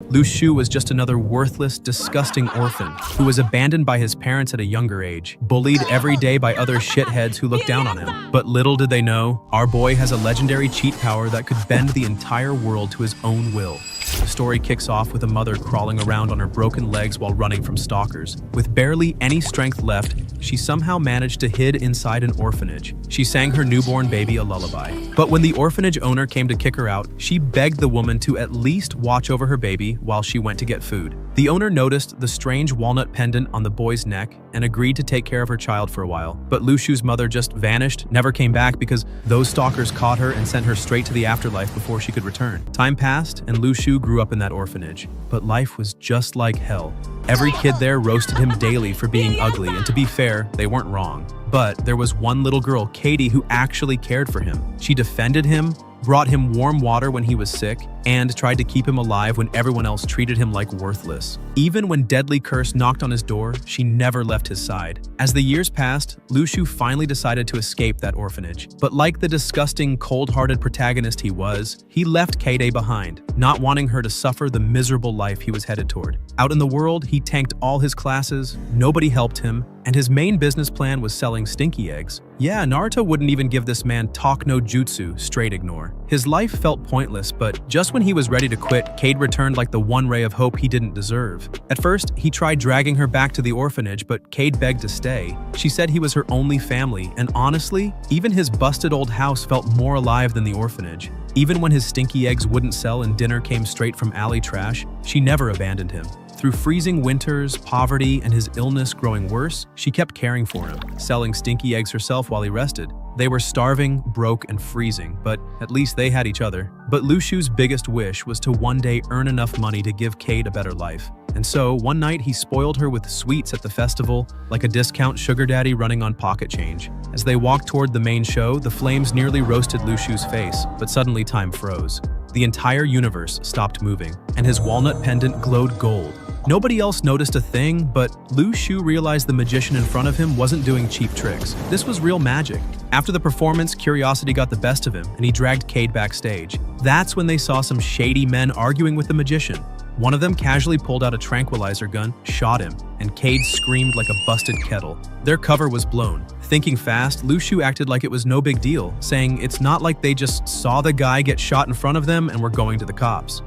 Lu Shu was just another worthless, disgusting orphan who was abandoned by his parents at a younger age, bullied every day by other shitheads who looked down on him. But little did they know, our boy has a legendary cheat power that could bend the entire world to his own will. The story kicks off with a mother crawling around on her broken legs while running from stalkers. With barely any strength left, she somehow managed to hide inside an orphanage. She sang her newborn baby a lullaby. But when the orphanage owner came to kick her out, she begged the woman to at least watch over her baby while she went to get food. The owner noticed the strange walnut pendant on the boy's neck and agreed to take care of her child for a while. But Lu Shu's mother just vanished, never came back because those stalkers caught her and sent her straight to the afterlife before she could return. Time passed and Lu Shu grew up in that orphanage. But life was just like hell. Every kid there roasted him daily for being ugly, and to be fair, they weren't wrong. But there was one little girl, Katie, who actually cared for him. She defended him, brought him warm water when he was sick, and tried to keep him alive when everyone else treated him like worthless. Even when Deadly Curse knocked on his door, she never left his side. As the years passed, Lu Shu finally decided to escape that orphanage. But like the disgusting, cold-hearted protagonist he was, he left Katie behind, not wanting her to suffer the miserable life he was headed toward. Out in the world, he tanked all his classes, nobody helped him, and his main business plan was selling stinky eggs. Yeah, Naruto wouldn't even give this man talk no jutsu, straight ignore. His life felt pointless, but just when he was ready to quit, Cade returned like the one ray of hope he didn't deserve. At first, he tried dragging her back to the orphanage, but Cade begged to stay. She said he was her only family, and honestly, even his busted old house felt more alive than the orphanage. Even when his stinky eggs wouldn't sell and dinner came straight from alley trash, she never abandoned him. Through freezing winters, poverty, and his illness growing worse, she kept caring for him, selling stinky eggs herself while he rested. They were starving, broke, and freezing, but at least they had each other. But Lu Shu's biggest wish was to one day earn enough money to give Cade a better life. And so, one night he spoiled her with sweets at the festival, like a discount sugar daddy running on pocket change. As they walked toward the main show, the flames nearly roasted Lu Shu's face, but suddenly time froze. The entire universe stopped moving, and his walnut pendant glowed gold. Nobody else noticed a thing, but Lu Shu realized the magician in front of him wasn't doing cheap tricks. This was real magic. After the performance, curiosity got the best of him, and he dragged Cade backstage. That's when they saw some shady men arguing with the magician. One of them casually pulled out a tranquilizer gun, shot him, and Cade screamed like a busted kettle. Their cover was blown. Thinking fast, Lu Shu acted like it was no big deal, saying it's not like they just saw the guy get shot in front of them and were going to the cops.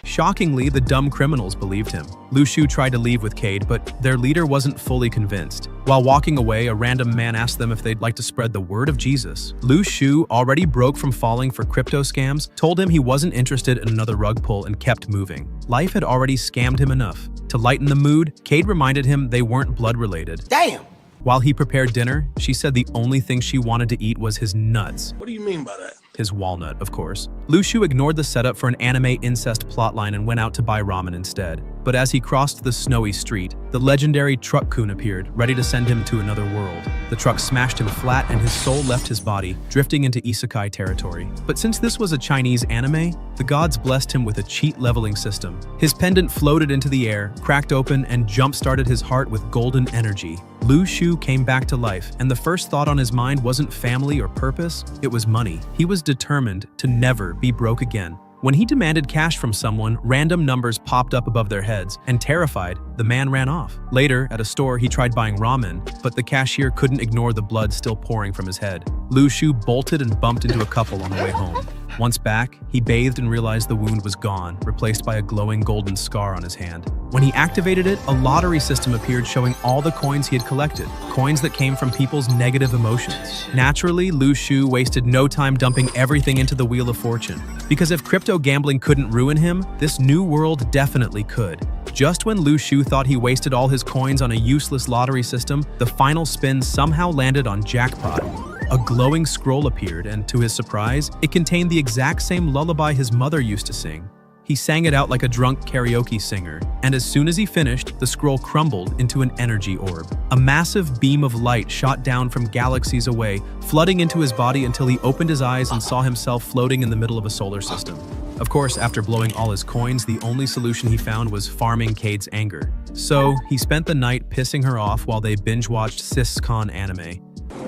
Shockingly, the dumb criminals believed him. Lu Shu tried to leave with Cade, but their leader wasn't fully convinced. While walking away, a random man asked them if they'd like to spread the word of Jesus. Lu Shu, already broke from falling for crypto scams, told him he wasn't interested in another rug pull and kept moving. Life had already scammed him enough. To lighten the mood, Cade reminded him they weren't blood-related. Damn! While he prepared dinner, she said the only thing she wanted to eat was his nuts. What do you mean by that? His walnut, of course. Lu Shu ignored the setup for an anime incest plotline and went out to buy ramen instead. But as he crossed the snowy street, the legendary truck-kun appeared, ready to send him to another world. The truck smashed him flat and his soul left his body, drifting into isekai territory. But since this was a Chinese anime, the gods blessed him with a cheat leveling system. His pendant floated into the air, cracked open, and jump-started his heart with golden energy. Lu Shu came back to life, and the first thought on his mind wasn't family or purpose, it was money. He was determined to never be broke again. When he demanded cash from someone, random numbers popped up above their heads, and terrified, the man ran off. Later, at a store, he tried buying ramen, but the cashier couldn't ignore the blood still pouring from his head. Lu Shu bolted and bumped into a couple on the way home. Once back, he bathed and realized the wound was gone, replaced by a glowing golden scar on his hand. When he activated it, a lottery system appeared showing all the coins he had collected, coins that came from people's negative emotions. Naturally, Lu Shu wasted no time dumping everything into the Wheel of Fortune, because if crypto gambling couldn't ruin him, this new world definitely could. Just when Lu Shu thought he wasted all his coins on a useless lottery system, the final spin somehow landed on jackpot. A glowing scroll appeared, and to his surprise, it contained the exact same lullaby his mother used to sing. He sang it out like a drunk karaoke singer, and as soon as he finished, the scroll crumbled into an energy orb. A massive beam of light shot down from galaxies away, flooding into his body until he opened his eyes and saw himself floating in the middle of a solar system. Of course, after blowing all his coins, the only solution he found was farming Cade's anger. So, he spent the night pissing her off while they binge-watched Sis-Con anime.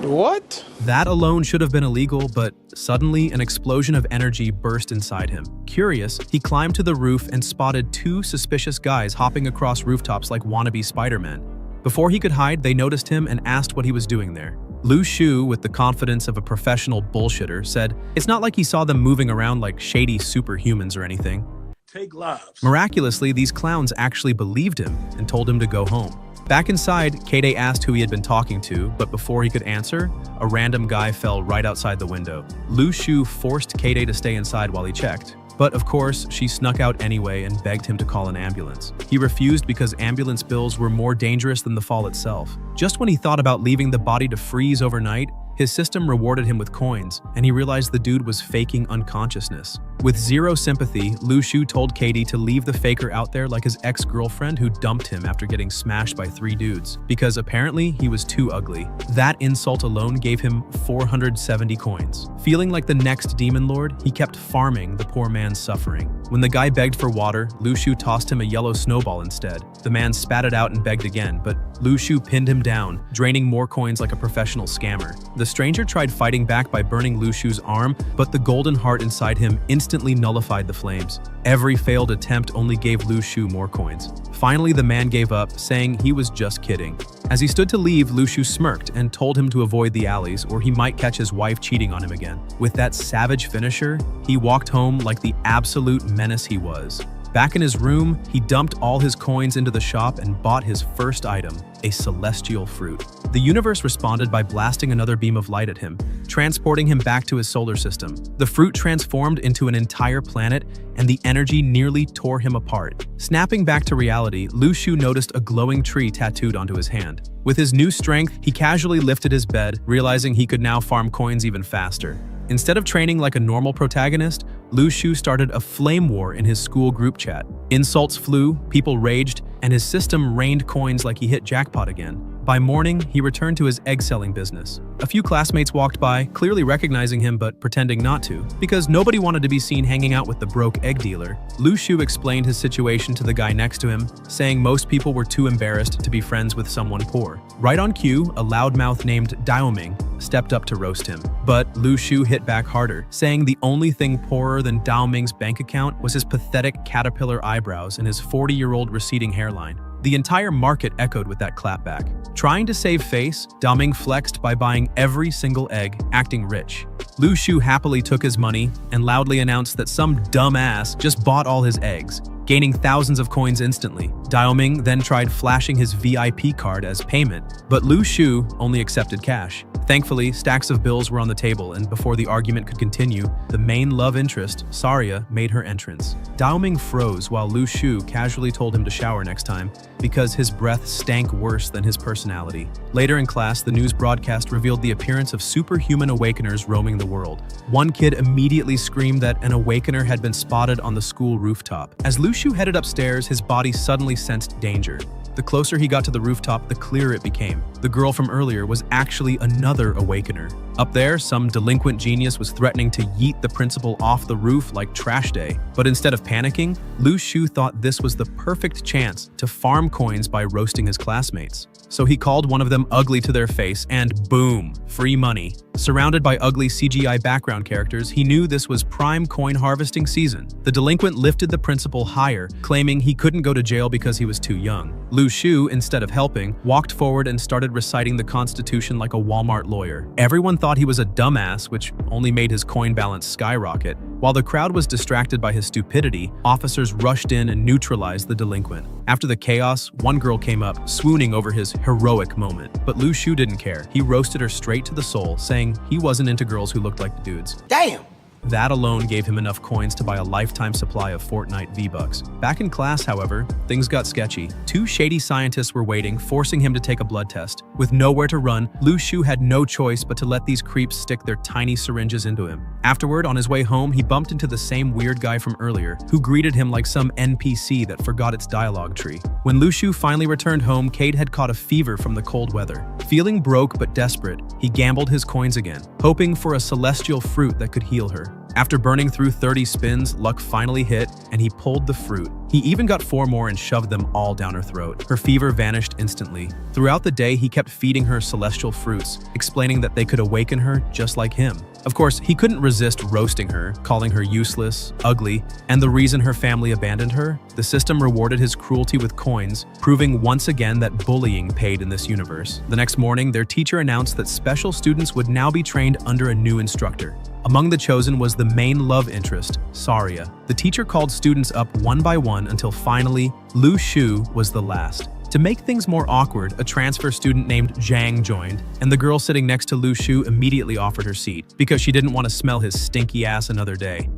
What? That alone should have been illegal, but suddenly an explosion of energy burst inside him. Curious, he climbed to the roof and spotted two suspicious guys hopping across rooftops like wannabe Spider-Man. Before he could hide, they noticed him and asked what he was doing there. Lu Shu, with the confidence of a professional bullshitter, said it's not like he saw them moving around like shady superhumans or anything. Take lives. Miraculously, these clowns actually believed him and told him to go home. Back inside, K-Day asked who he had been talking to, but before he could answer, a random guy fell right outside the window. Lu Shu forced K-Day to stay inside while he checked. But of course, she snuck out anyway and begged him to call an ambulance. He refused because ambulance bills were more dangerous than the fall itself. Just when he thought about leaving the body to freeze overnight, his system rewarded him with coins, and he realized the dude was faking unconsciousness. With zero sympathy, Lu Shu told Katie to leave the faker out there like his ex-girlfriend who dumped him after getting smashed by 3 dudes, because apparently he was too ugly. That insult alone gave him 470 coins. Feeling like the next demon lord, he kept farming the poor man's suffering. When the guy begged for water, Lu Shu tossed him a yellow snowball instead. The man spat it out and begged again, but Lu Shu pinned him down, draining more coins like a professional scammer. The stranger tried fighting back by burning Lu Shu's arm, but the golden heart inside him instantly nullified the flames. Every failed attempt only gave Lu Shu more coins. Finally, the man gave up, saying he was just kidding. As he stood to leave, Lu Shu smirked and told him to avoid the alleys or he might catch his wife cheating on him again. With that savage finisher, he walked home like the absolute menace he was. Back in his room, he dumped all his coins into the shop and bought his first item, a celestial fruit. The universe responded by blasting another beam of light at him, transporting him back to his solar system. The fruit transformed into an entire planet, and the energy nearly tore him apart. Snapping back to reality, Lu Shu noticed a glowing tree tattooed onto his hand. With his new strength, he casually lifted his bed, realizing he could now farm coins even faster. Instead of training like a normal protagonist, Lu Shu started a flame war in his school group chat. Insults flew, people raged, and his system rained coins like he hit jackpot again. By morning, he returned to his egg-selling business. A few classmates walked by, clearly recognizing him but pretending not to, because nobody wanted to be seen hanging out with the broke egg dealer. Lu Shu explained his situation to the guy next to him, saying most people were too embarrassed to be friends with someone poor. Right on cue, a loudmouth named Daoming stepped up to roast him. But Lu Shu hit back harder, saying the only thing poorer than Daoming's bank account was his pathetic caterpillar eyebrows and his 40-year-old receding hairline. The entire market echoed with that clapback. Trying to save face, Daoming flexed by buying every single egg, acting rich. Lu Shu happily took his money and loudly announced that some dumbass just bought all his eggs, gaining thousands of coins instantly. Daoming then tried flashing his VIP card as payment, but Lu Shu only accepted cash. Thankfully, stacks of bills were on the table, and before the argument could continue, the main love interest, Saria, made her entrance. Daoming froze while Lu Shu casually told him to shower next time because his breath stank worse than his personality. Later in class, the news broadcast revealed the appearance of superhuman awakeners roaming the world. One kid immediately screamed that an awakener had been spotted on the school rooftop. As Lu Shu headed upstairs, his body suddenly sensed danger. The closer he got to the rooftop, the clearer it became. The girl from earlier was actually another awakener. Up there, some delinquent genius was threatening to yeet the principal off the roof like trash day. But instead of panicking, Lu Shu thought this was the perfect chance to farm coins by roasting his classmates. So he called one of them ugly to their face and boom, free money. Surrounded by ugly CGI background characters, he knew this was prime coin harvesting season. The delinquent lifted the principal higher, claiming he couldn't go to jail because he was too young. Lu Shu, instead of helping, walked forward and started reciting the Constitution like a Walmart lawyer. Everyone thought he was a dumbass, which only made his coin balance skyrocket. While the crowd was distracted by his stupidity, officers rushed in and neutralized the delinquent. After the chaos, one girl came up, swooning over his heroic moment. But Lu Shu didn't care. He roasted her straight to the soul, saying he wasn't into girls who looked like dudes. Damn! That alone gave him enough coins to buy a lifetime supply of Fortnite V-Bucks. Back in class, however, things got sketchy. 2 shady scientists were waiting, forcing him to take a blood test. With nowhere to run, Lu Shu had no choice but to let these creeps stick their tiny syringes into him. Afterward, on his way home, he bumped into the same weird guy from earlier, who greeted him like some NPC that forgot its dialogue tree. When Lu Shu finally returned home, Cade had caught a fever from the cold weather. Feeling broke but desperate, he gambled his coins again, hoping for a celestial fruit that could heal her. After burning through 30 spins, luck finally hit, and he pulled the fruit. He even got 4 more and shoved them all down her throat. Her fever vanished instantly. Throughout the day, he kept feeding her celestial fruits, explaining that they could awaken her just like him. Of course, he couldn't resist roasting her, calling her useless, ugly, and the reason her family abandoned her. The system rewarded his cruelty with coins, proving once again that bullying paid in this universe. The next morning, their teacher announced that special students would now be trained under a new instructor. Among the chosen was the main love interest, Saria. The teacher called students up one by one until finally, Lu Shu was the last. To make things more awkward, a transfer student named Zhang joined, and the girl sitting next to Lu Shu immediately offered her seat because she didn't want to smell his stinky ass another day.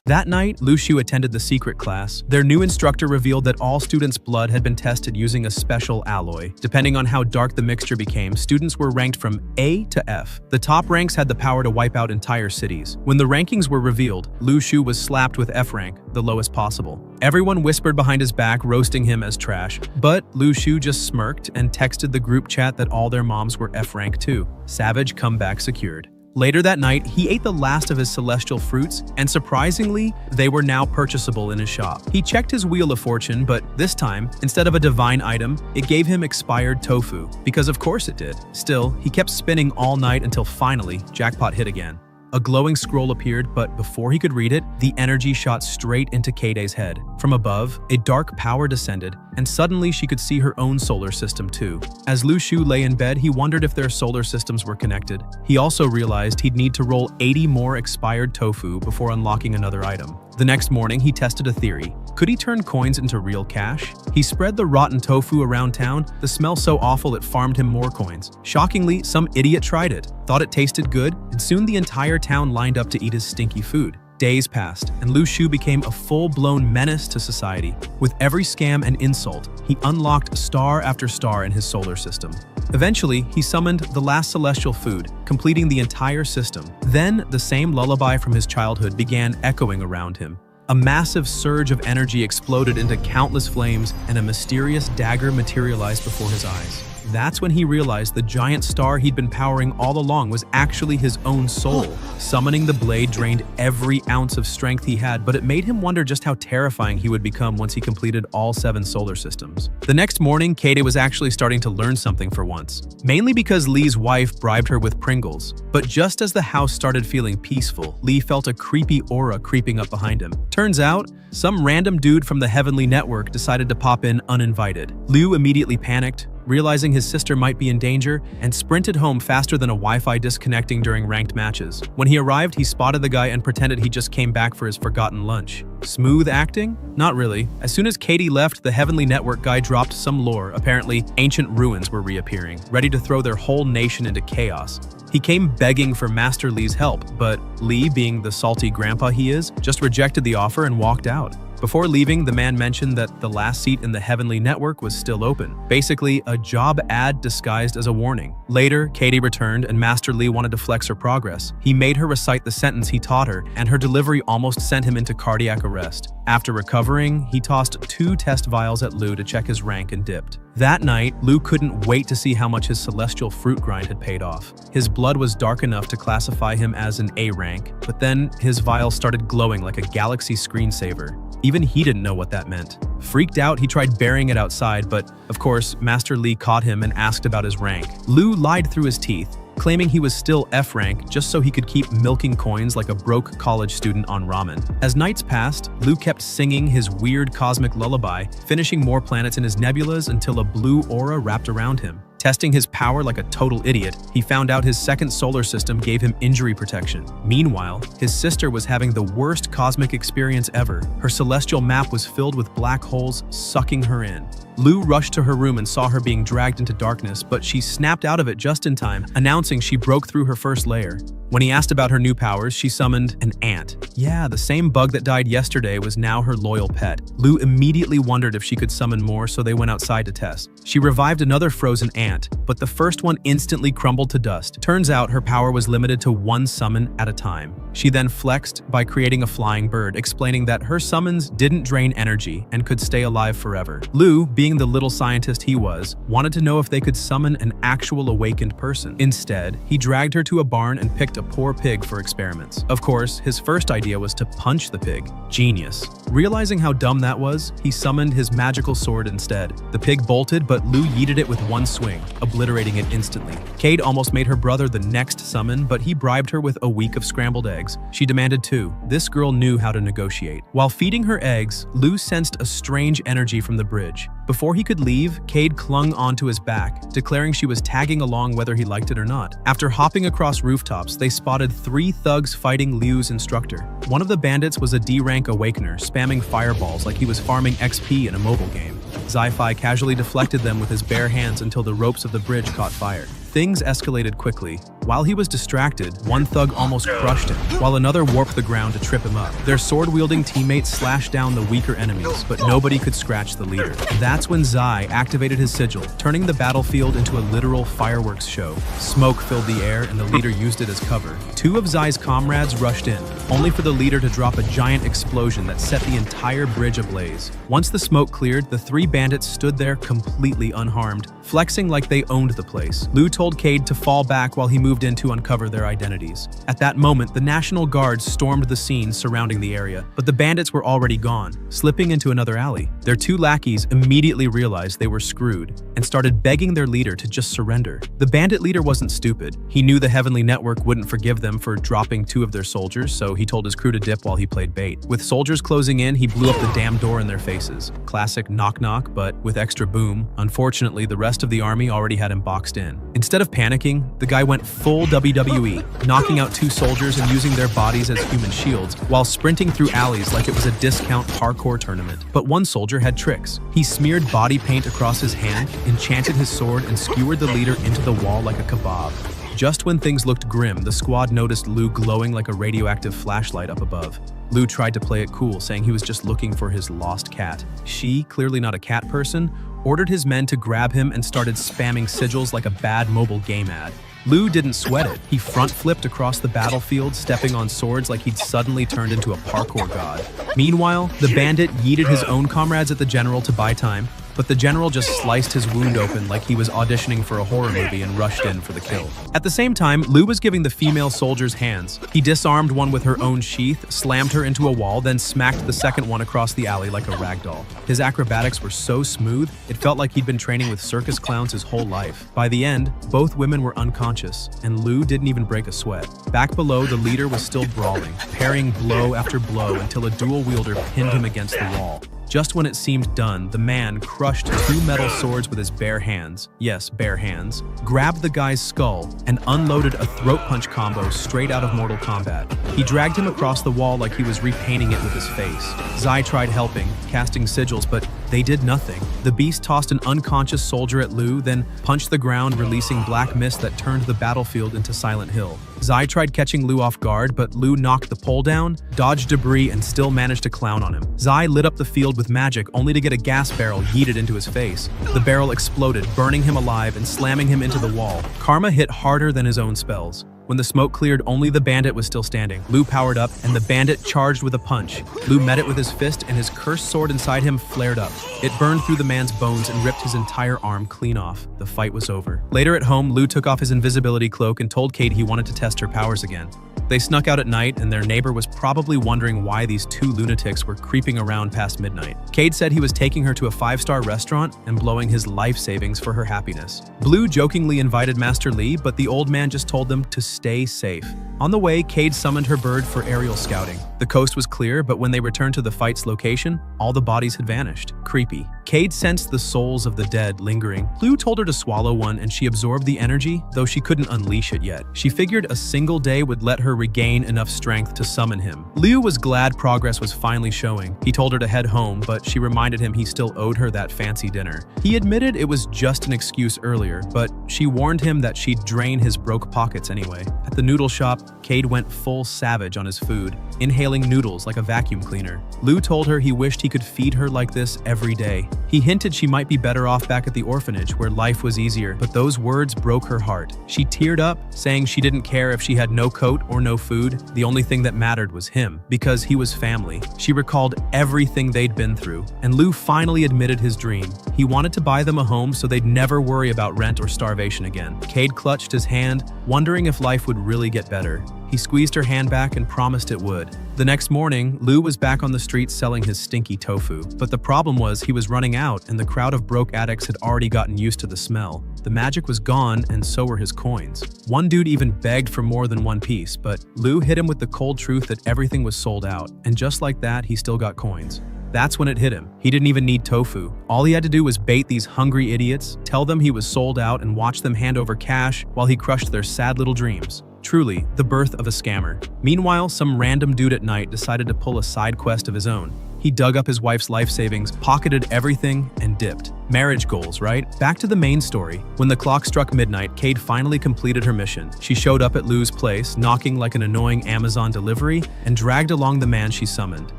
That night, Lu Shu attended the secret class. Their new instructor revealed that all students' blood had been tested using a special alloy. Depending on how dark the mixture became, students were ranked from A to F. The top ranks had the power to wipe out entire cities. When the rankings were revealed, Lu Shu was slapped with F rank, the lowest possible. Everyone whispered behind his back, roasting him as trash. But Lu Shu just smirked and texted the group chat that all their moms were F rank too. Savage comeback secured. Later that night, he ate the last of his celestial fruits, and surprisingly, they were now purchasable in his shop. He checked his Wheel of Fortune, but this time, instead of a divine item, it gave him expired tofu, because of course it did. Still, he kept spinning all night until finally, jackpot hit again. A glowing scroll appeared, but before he could read it, the energy shot straight into Keide's head. From above, a dark power descended, and suddenly she could see her own solar system too. As Lu Shu lay in bed, he wondered if their solar systems were connected. He also realized he'd need to roll 80 more expired tofu before unlocking another item. The next morning, he tested a theory. Could he turn coins into real cash? He spread the rotten tofu around town, the smell so awful it farmed him more coins. Shockingly, some idiot tried it, thought it tasted good, and soon the entire town lined up to eat his stinky food. Days passed, and Lu Shu became a full-blown menace to society. With every scam and insult, he unlocked star after star in his solar system. Eventually, he summoned the last celestial food, completing the entire system. Then, the same lullaby from his childhood began echoing around him. A massive surge of energy exploded into countless flames, and a mysterious dagger materialized before his eyes. That's when he realized the giant star he'd been powering all along was actually his own soul. Summoning the blade drained every ounce of strength he had, but it made him wonder just how terrifying he would become once he completed all 7 solar systems. The next morning, Keide was actually starting to learn something for once, mainly because Lee's wife bribed her with Pringles. But just as the house started feeling peaceful, Lee felt a creepy aura creeping up behind him. Turns out, some random dude from the Heavenly Network decided to pop in uninvited. Liu immediately panicked, realizing his sister might be in danger, and sprinted home faster than a Wi-Fi disconnecting during ranked matches. When he arrived, he spotted the guy and pretended he just came back for his forgotten lunch. Smooth acting? Not really. As soon as Keide left, the Heavenly Network guy dropped some lore. Apparently, ancient ruins were reappearing, ready to throw their whole nation into chaos. He came begging for Master Lee's help, but Lee, being the salty grandpa he is, just rejected the offer and walked out. Before leaving, the man mentioned that the last seat in the Heavenly Network was still open. Basically, a job ad disguised as a warning. Later, Keide returned and Master Lee wanted to flex her progress. He made her recite the sentence he taught her, and her delivery almost sent him into cardiac arrest. After recovering, he tossed 2 test vials at Lu to check his rank and dipped. That night, Lu couldn't wait to see how much his celestial fruit grind had paid off. His blood was dark enough to classify him as an A rank, but then his vial started glowing like a galaxy screensaver. Even he didn't know what that meant. Freaked out, he tried burying it outside, but of course, Master Lee caught him and asked about his rank. Lu lied through his teeth, claiming he was still F rank just so he could keep milking coins like a broke college student on ramen. As nights passed, Lu kept singing his weird cosmic lullaby, finishing more planets in his nebulas until a blue aura wrapped around him. Testing his power like a total idiot, he found out his second solar system gave him injury protection. Meanwhile, his sister was having the worst cosmic experience ever. Her celestial map was filled with black holes sucking her in. Lu rushed to her room and saw her being dragged into darkness, but she snapped out of it just in time, announcing she broke through her first layer. When he asked about her new powers, she summoned an ant. Yeah, the same bug that died yesterday was now her loyal pet. Lu immediately wondered if she could summon more, so they went outside to test. She revived another frozen ant, but the first one instantly crumbled to dust. Turns out her power was limited to 1 summon at a time. She then flexed by creating a flying bird, explaining that her summons didn't drain energy and could stay alive forever. Lu, being the little scientist he was, wanted to know if they could summon an actual awakened person. Instead, he dragged her to a barn and picked a poor pig for experiments. Of course, his first idea was to punch the pig. Genius. Realizing how dumb that was, he summoned his magical sword instead. The pig bolted, but Lou yeeted it with one swing, obliterating it instantly. Cade almost made her brother the next summon, but he bribed her with a week of scrambled eggs. She demanded 2. This girl knew how to negotiate. While feeding her eggs, Lou sensed a strange energy from the bridge. Before he could leave, Cade clung onto his back, declaring she was tagging along whether he liked it or not. After hopping across rooftops, they spotted 3 thugs fighting Liu's instructor. One of the bandits was a D-rank awakener, spamming fireballs like he was farming XP in a mobile game. Zi-Fi casually deflected them with his bare hands until the ropes of the bridge caught fire. Things escalated quickly. While he was distracted, one thug almost crushed him, while another warped the ground to trip him up. Their sword-wielding teammates slashed down the weaker enemies, but nobody could scratch the leader. That's when Zai activated his sigil, turning the battlefield into a literal fireworks show. Smoke filled the air, and the leader used it as cover. 2 of Zai's comrades rushed in, only for the leader to drop a giant explosion that set the entire bridge ablaze. Once the smoke cleared, the 3 bandits stood there completely unharmed, flexing like they owned the place. Lou told Cade to fall back while he moved in to uncover their identities. At that moment, the National Guard stormed the scene surrounding the area, but the bandits were already gone, slipping into another alley. Their 2 lackeys immediately realized they were screwed and started begging their leader to just surrender. The bandit leader wasn't stupid. He knew the Heavenly Network wouldn't forgive them for dropping 2 of their soldiers, so he told his crew to dip while he played bait. With soldiers closing in, he blew up the damn door in their faces. Classic knock-knock, but with extra boom. Unfortunately, the rest of the army already had him boxed in. Instead of panicking, the guy went full WWE, knocking out 2 soldiers and using their bodies as human shields, while sprinting through alleys like it was a discount parkour tournament. But one soldier had tricks. He smeared body paint across his hand, enchanted his sword, and skewered the leader into the wall like a kebab. Just when things looked grim, the squad noticed Lou glowing like a radioactive flashlight up above. Lou tried to play it cool, saying he was just looking for his lost cat. She, clearly not a cat person, ordered his men to grab him and started spamming sigils like a bad mobile game ad. Lou didn't sweat it. He front-flipped across the battlefield, stepping on swords like he'd suddenly turned into a parkour god. Meanwhile, the bandit yeeted his own comrades at the general to buy time, but the general just sliced his wound open like he was auditioning for a horror movie and rushed in for the kill. At the same time, Lou was giving the female soldiers hands. He disarmed one with her own sheath, slammed her into a wall, then smacked the second one across the alley like a ragdoll. His acrobatics were so smooth, it felt like he'd been training with circus clowns his whole life. By the end, both women were unconscious, and Lou didn't even break a sweat. Back below, the leader was still brawling, parrying blow after blow until a dual wielder pinned him against the wall. Just when it seemed done, the man crushed 2 metal swords with his bare hands, yes, bare hands, grabbed the guy's skull, and unloaded a throat punch combo straight out of Mortal Kombat. He dragged him across the wall like he was repainting it with his face. Zai tried helping, casting sigils, but they did nothing. The beast tossed an unconscious soldier at Lou, then punched the ground, releasing black mist that turned the battlefield into Silent Hill. Zai tried catching Lou off guard, but Lou knocked the pole down, dodged debris, and still managed to clown on him. Zai lit up the field with magic, only to get a gas barrel yeeted into his face. The barrel exploded, burning him alive and slamming him into the wall. Karma hit harder than his own spells. When the smoke cleared, only the bandit was still standing. Lou powered up, and the bandit charged with a punch. Lou met it with his fist, and his cursed sword inside him flared up. It burned through the man's bones and ripped his entire arm clean off. The fight was over. Later at home, Lou took off his invisibility cloak and told Kate he wanted to test her powers again. They snuck out at night, and their neighbor was probably wondering why these 2 lunatics were creeping around past midnight. Cade said he was taking her to a 5-star restaurant and blowing his life savings for her happiness. Blue jokingly invited Master Lee, but the old man just told them to stay safe. On the way, Cade summoned her bird for aerial scouting. The coast was clear, but when they returned to the fight's location, all the bodies had vanished. Creepy. Cade sensed the souls of the dead lingering. Blue told her to swallow one, and she absorbed the energy, though she couldn't unleash it yet. She figured a single day would let her regain enough strength to summon him. Liu was glad progress was finally showing. He told her to head home, but she reminded him he still owed her that fancy dinner. He admitted it was just an excuse earlier, but she warned him that she'd drain his broke pockets anyway. At the noodle shop, Cade went full savage on his food, inhaling noodles like a vacuum cleaner. Liu told her he wished he could feed her like this every day. He hinted she might be better off back at the orphanage where life was easier, but those words broke her heart. She teared up, saying she didn't care if she had no coat or no food. The only thing that mattered was him, because he was family. She recalled everything they'd been through, and Liu finally admitted his dream. He wanted to buy them a home so they'd never worry about rent or starvation again. Cade clutched his hand, wondering if life would really get better. He squeezed her hand back and promised it would. The next morning, Lou was back on the streets selling his stinky tofu. But the problem was he was running out and the crowd of broke addicts had already gotten used to the smell. The magic was gone and so were his coins. One dude even begged for more than one piece, but Lou hit him with the cold truth that everything was sold out. And just like that, he still got coins. That's when it hit him. He didn't even need tofu. All he had to do was bait these hungry idiots, tell them he was sold out, and watch them hand over cash while he crushed their sad little dreams. Truly, the birth of a scammer. Meanwhile, some random dude at night decided to pull a side quest of his own. He dug up his wife's life savings, pocketed everything, and dipped. Marriage goals, right? Back to the main story. When the clock struck midnight, Cade finally completed her mission. She showed up at Lou's place, knocking like an annoying Amazon delivery, and dragged along the man she summoned.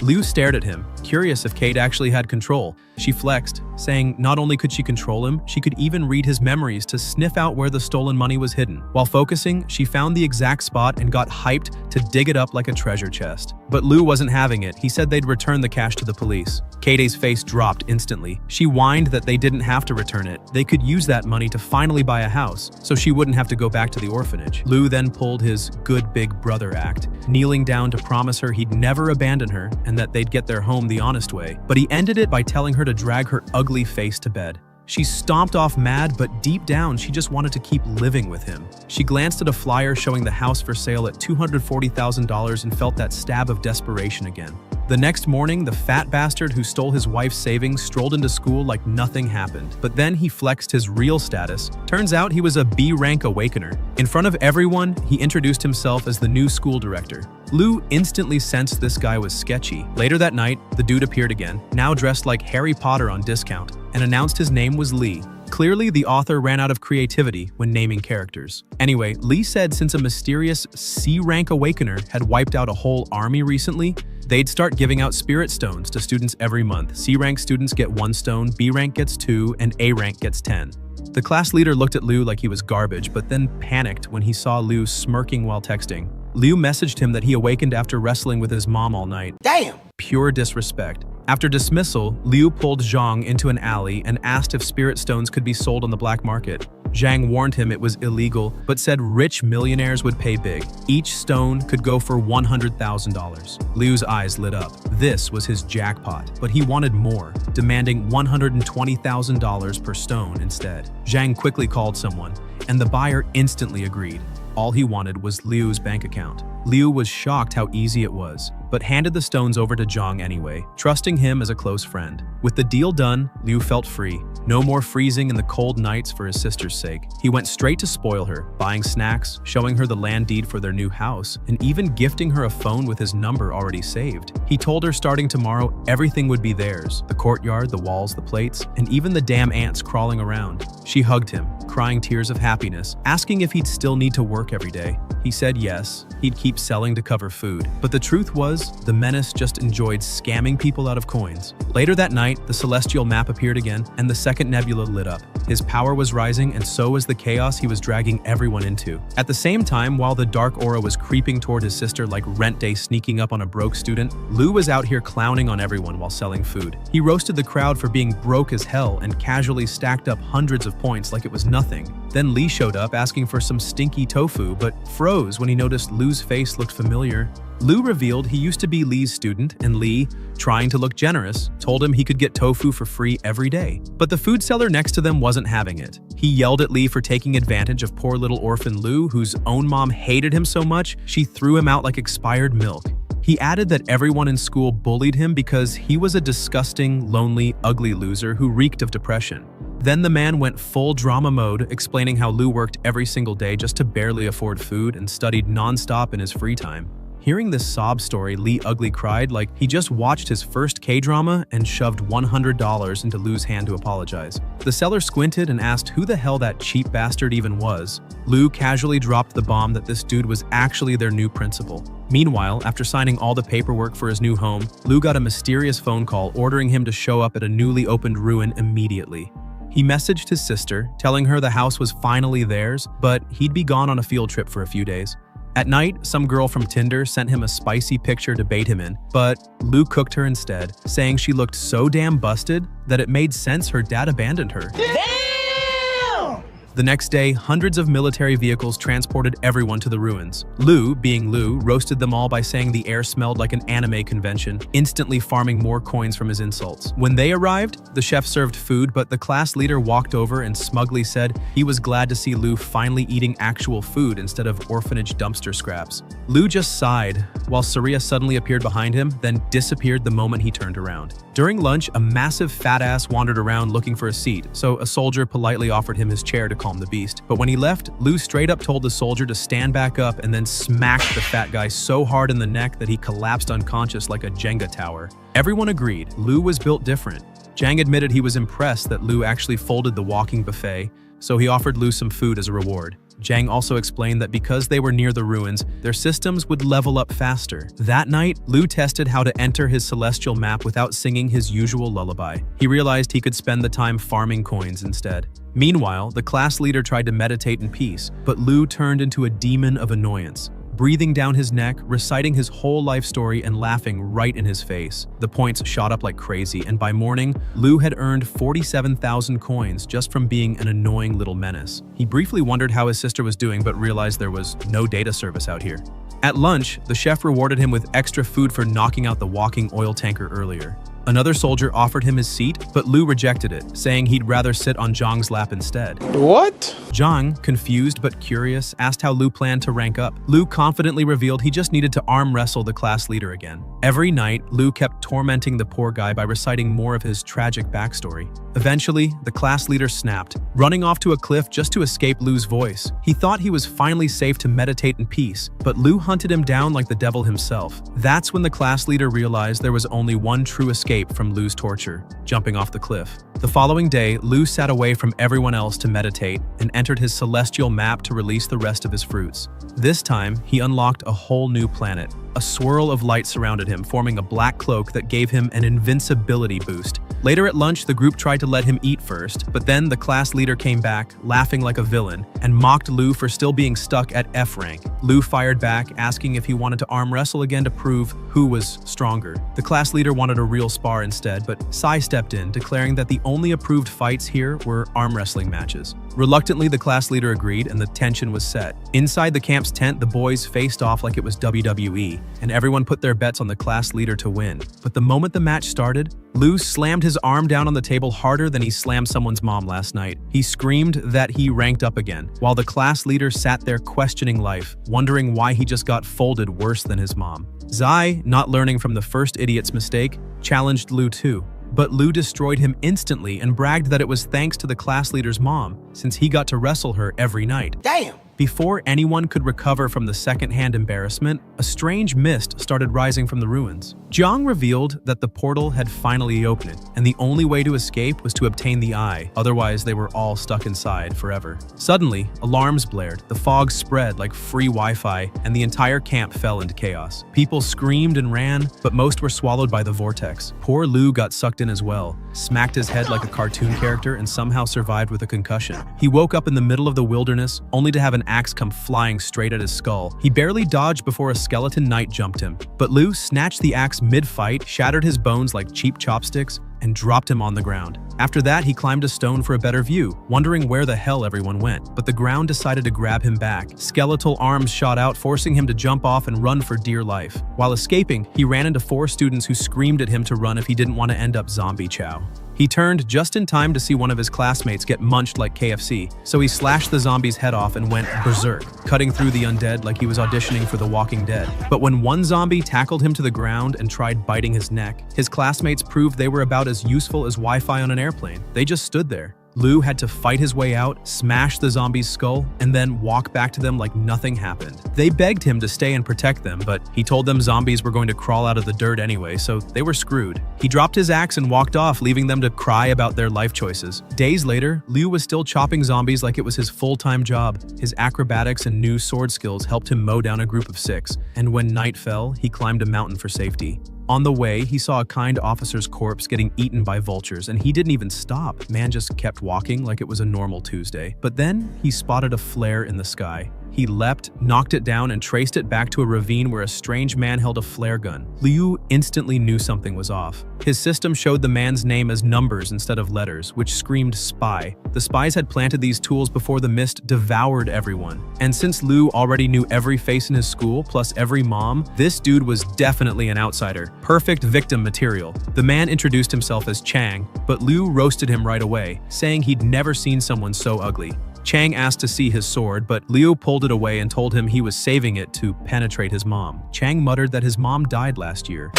Lou stared at him, curious if Cade actually had control. She flexed, saying not only could she control him, she could even read his memories to sniff out where the stolen money was hidden. While focusing, she found the exact spot and got hyped to dig it up like a treasure chest. But Lou wasn't having it. He said they'd return the cash to the police. Cade's face dropped instantly. She whined that they didn't have to return it. They could use that money to finally buy a house, so she wouldn't have to go back to the orphanage. Lou then pulled his good big brother act, kneeling down to promise her he'd never abandon her and that they'd get their home the honest way. But he ended it by telling her to drag her ugly face to bed. She stomped off mad, but deep down, she just wanted to keep living with him. She glanced at a flyer showing the house for sale at $240,000 and felt that stab of desperation again. The next morning, the fat bastard who stole his wife's savings strolled into school like nothing happened. But then he flexed his real status. Turns out he was a B-rank awakener. In front of everyone, he introduced himself as the new school director. Lou instantly sensed this guy was sketchy. Later that night, the dude appeared again, now dressed like Harry Potter on discount, and announced his name was Lee. Clearly, the author ran out of creativity when naming characters. Anyway, Lee said since a mysterious C-rank awakener had wiped out a whole army recently, they'd start giving out spirit stones to students every month. C-rank students get 1 stone, B-rank gets 2, and A-rank gets 10. The class leader looked at Lou like he was garbage, but then panicked when he saw Lou smirking while texting. Lou messaged him that he awakened after wrestling with his mom all night. Damn! Pure disrespect. After dismissal, Liu pulled Zhang into an alley and asked if spirit stones could be sold on the black market. Zhang warned him it was illegal, but said rich millionaires would pay big. Each stone could go for $100,000. Liu's eyes lit up. This was his jackpot, but he wanted more, demanding $120,000 per stone instead. Zhang quickly called someone, and the buyer instantly agreed. All he wanted was Liu's bank account. Liu was shocked how easy it was, but handed the stones over to Zhang anyway, trusting him as a close friend. With the deal done, Liu felt free. No more freezing in the cold nights for his sister's sake. He went straight to spoil her, buying snacks, showing her the land deed for their new house, and even gifting her a phone with his number already saved. He told her starting tomorrow, everything would be theirs. The courtyard, the walls, the plates, and even the damn ants crawling around. She hugged him, crying tears of happiness, asking if he'd still need to work every day. He said yes, he'd keep selling to cover food. But the truth was, the menace just enjoyed scamming people out of coins. Later that night, the celestial map appeared again, and the second nebula lit up. His power was rising, and so was the chaos he was dragging everyone into. At the same time, while the dark aura was creeping toward his sister like Rent Day sneaking up on a broke student, Lou was out here clowning on everyone while selling food. He roasted the crowd for being broke as hell and casually stacked up hundreds of points like it was nothing. Then Lee showed up asking for some stinky tofu, but froze when he noticed Lou's face looked familiar. Lou revealed he used to be Lee's student, and Lee, trying to look generous, told him he could get tofu for free every day. But the food seller next to them wasn't having it. He yelled at Lee for taking advantage of poor little orphan Lou, whose own mom hated him so much, she threw him out like expired milk. He added that everyone in school bullied him because he was a disgusting, lonely, ugly loser who reeked of depression. Then the man went full drama mode, explaining how Lou worked every single day just to barely afford food and studied non-stop in his free time. Hearing this sob story, Lee Ugly cried like he just watched his first K-drama and shoved $100 into Lou's hand to apologize. The seller squinted and asked who the hell that cheap bastard even was. Lou casually dropped the bomb that this dude was actually their new principal. Meanwhile, after signing all the paperwork for his new home, Lou got a mysterious phone call ordering him to show up at a newly opened ruin immediately. He messaged his sister, telling her the house was finally theirs, but he'd be gone on a field trip for a few days. At night, some girl from Tinder sent him a spicy picture to bait him in, but Lou cooked her instead, saying she looked so damn busted that it made sense her dad abandoned her. Damn! The next day, hundreds of military vehicles transported everyone to the ruins. Lu, being Lu, roasted them all by saying the air smelled like an anime convention, instantly farming more coins from his insults. When they arrived, the chef served food, but the class leader walked over and smugly said he was glad to see Lu finally eating actual food instead of orphanage dumpster scraps. Lu just sighed, while Saria suddenly appeared behind him, then disappeared the moment he turned around. During lunch, a massive fat ass wandered around looking for a seat, so a soldier politely offered him his chair to calm the beast. But when he left, Lu straight up told the soldier to stand back up and then smacked the fat guy so hard in the neck that he collapsed unconscious like a Jenga tower. Everyone agreed Lu was built different. Jang admitted he was impressed that Lu actually folded the walking buffet, so he offered Lu some food as a reward. Jang also explained that because they were near the ruins, their systems would level up faster. That night, Lu tested how to enter his celestial map without singing his usual lullaby. He realized he could spend the time farming coins instead. Meanwhile, the class leader tried to meditate in peace, but Lu turned into a demon of annoyance, breathing down his neck, reciting his whole life story and laughing right in his face. The points shot up like crazy, and by morning, Lu had earned 47,000 coins just from being an annoying little menace. He briefly wondered how his sister was doing, but realized there was no data service out here. At lunch, the chef rewarded him with extra food for knocking out the walking oil tanker earlier. Another soldier offered him his seat, but Lu rejected it, saying he'd rather sit on Zhang's lap instead. What? Zhang, confused but curious, asked how Lu planned to rank up. Lu confidently revealed he just needed to arm wrestle the class leader again. Every night, Lu kept tormenting the poor guy by reciting more of his tragic backstory. Eventually, the class leader snapped, running off to a cliff just to escape Lu's voice. He thought he was finally safe to meditate in peace, but Lu hunted him down like the devil himself. That's when the class leader realized there was only one true escape from Lu's torture: jumping off the cliff. The following day, Lu sat away from everyone else to meditate and entered his celestial map to release the rest of his fruits. This time, he unlocked a whole new planet. A swirl of light surrounded him, forming a black cloak that gave him an invincibility boost. Later at lunch, the group tried to let him eat first, but then the class leader came back, laughing like a villain, and mocked Lu for still being stuck at F rank. Lu fired back, asking if he wanted to arm wrestle again to prove who was stronger. The class leader wanted a real spar instead, but Sai stepped in, declaring that the only approved fights here were arm wrestling matches. Reluctantly, the class leader agreed, and the tension was set. Inside the camp's tent, the boys faced off like it was WWE, and everyone put their bets on the class leader to win. But the moment the match started, Lu slammed his arm down on the table harder than he slammed someone's mom last night. He screamed that he ranked up again, while the class leader sat there questioning life, wondering why he just got folded worse than his mom. Zai, not learning from the first idiot's mistake, challenged Lu too. But Lu destroyed him instantly and bragged that it was thanks to the class leader's mom, since he got to wrestle her every night. Damn! Before anyone could recover from the second-hand embarrassment, a strange mist started rising from the ruins. Zhang revealed that the portal had finally opened, and the only way to escape was to obtain the eye, otherwise they were all stuck inside forever. Suddenly, alarms blared, the fog spread like free Wi-Fi, and the entire camp fell into chaos. People screamed and ran, but most were swallowed by the vortex. Poor Lu got sucked in as well, smacked his head like a cartoon character, and somehow survived with a concussion. He woke up in the middle of the wilderness, only to have an axe come flying straight at his skull. He barely dodged before a skeleton knight jumped him, but Lu snatched the axe mid-fight, shattered his bones like cheap chopsticks, and dropped him on the ground. After that, he climbed a stone for a better view, wondering where the hell everyone went. But the ground decided to grab him back. Skeletal arms shot out, forcing him to jump off and run for dear life. While escaping, he ran into 4 students who screamed at him to run if he didn't want to end up zombie chow. He turned just in time to see one of his classmates get munched like KFC, so he slashed the zombie's head off and went berserk, cutting through the undead like he was auditioning for The Walking Dead. But when one zombie tackled him to the ground and tried biting his neck, his classmates proved they were about as useful as Wi-Fi on an airplane. They just stood there. Lu had to fight his way out, smash the zombie's skull, and then walk back to them like nothing happened. They begged him to stay and protect them, but he told them zombies were going to crawl out of the dirt anyway, so they were screwed. He dropped his axe and walked off, leaving them to cry about their life choices. Days later, Lu was still chopping zombies like it was his full-time job. His acrobatics and new sword skills helped him mow down a group of 6, and when night fell, he climbed a mountain for safety. On the way, he saw a kind officer's corpse getting eaten by vultures, and he didn't even stop. Man just kept walking like it was a normal Tuesday. But then, he spotted a flare in the sky. He leapt, knocked it down, and traced it back to a ravine where a strange man held a flare gun. Liu instantly knew something was off. His system showed the man's name as numbers instead of letters, which screamed spy. The spies had planted these tools before the mist devoured everyone. And since Liu already knew every face in his school, plus every mom, this dude was definitely an outsider. Perfect victim material. The man introduced himself as Chang, but Liu roasted him right away, saying he'd never seen someone so ugly. Chang asked to see his sword, but Liu pulled it away and told him he was saving it to penetrate his mom. Chang muttered that his mom died last year.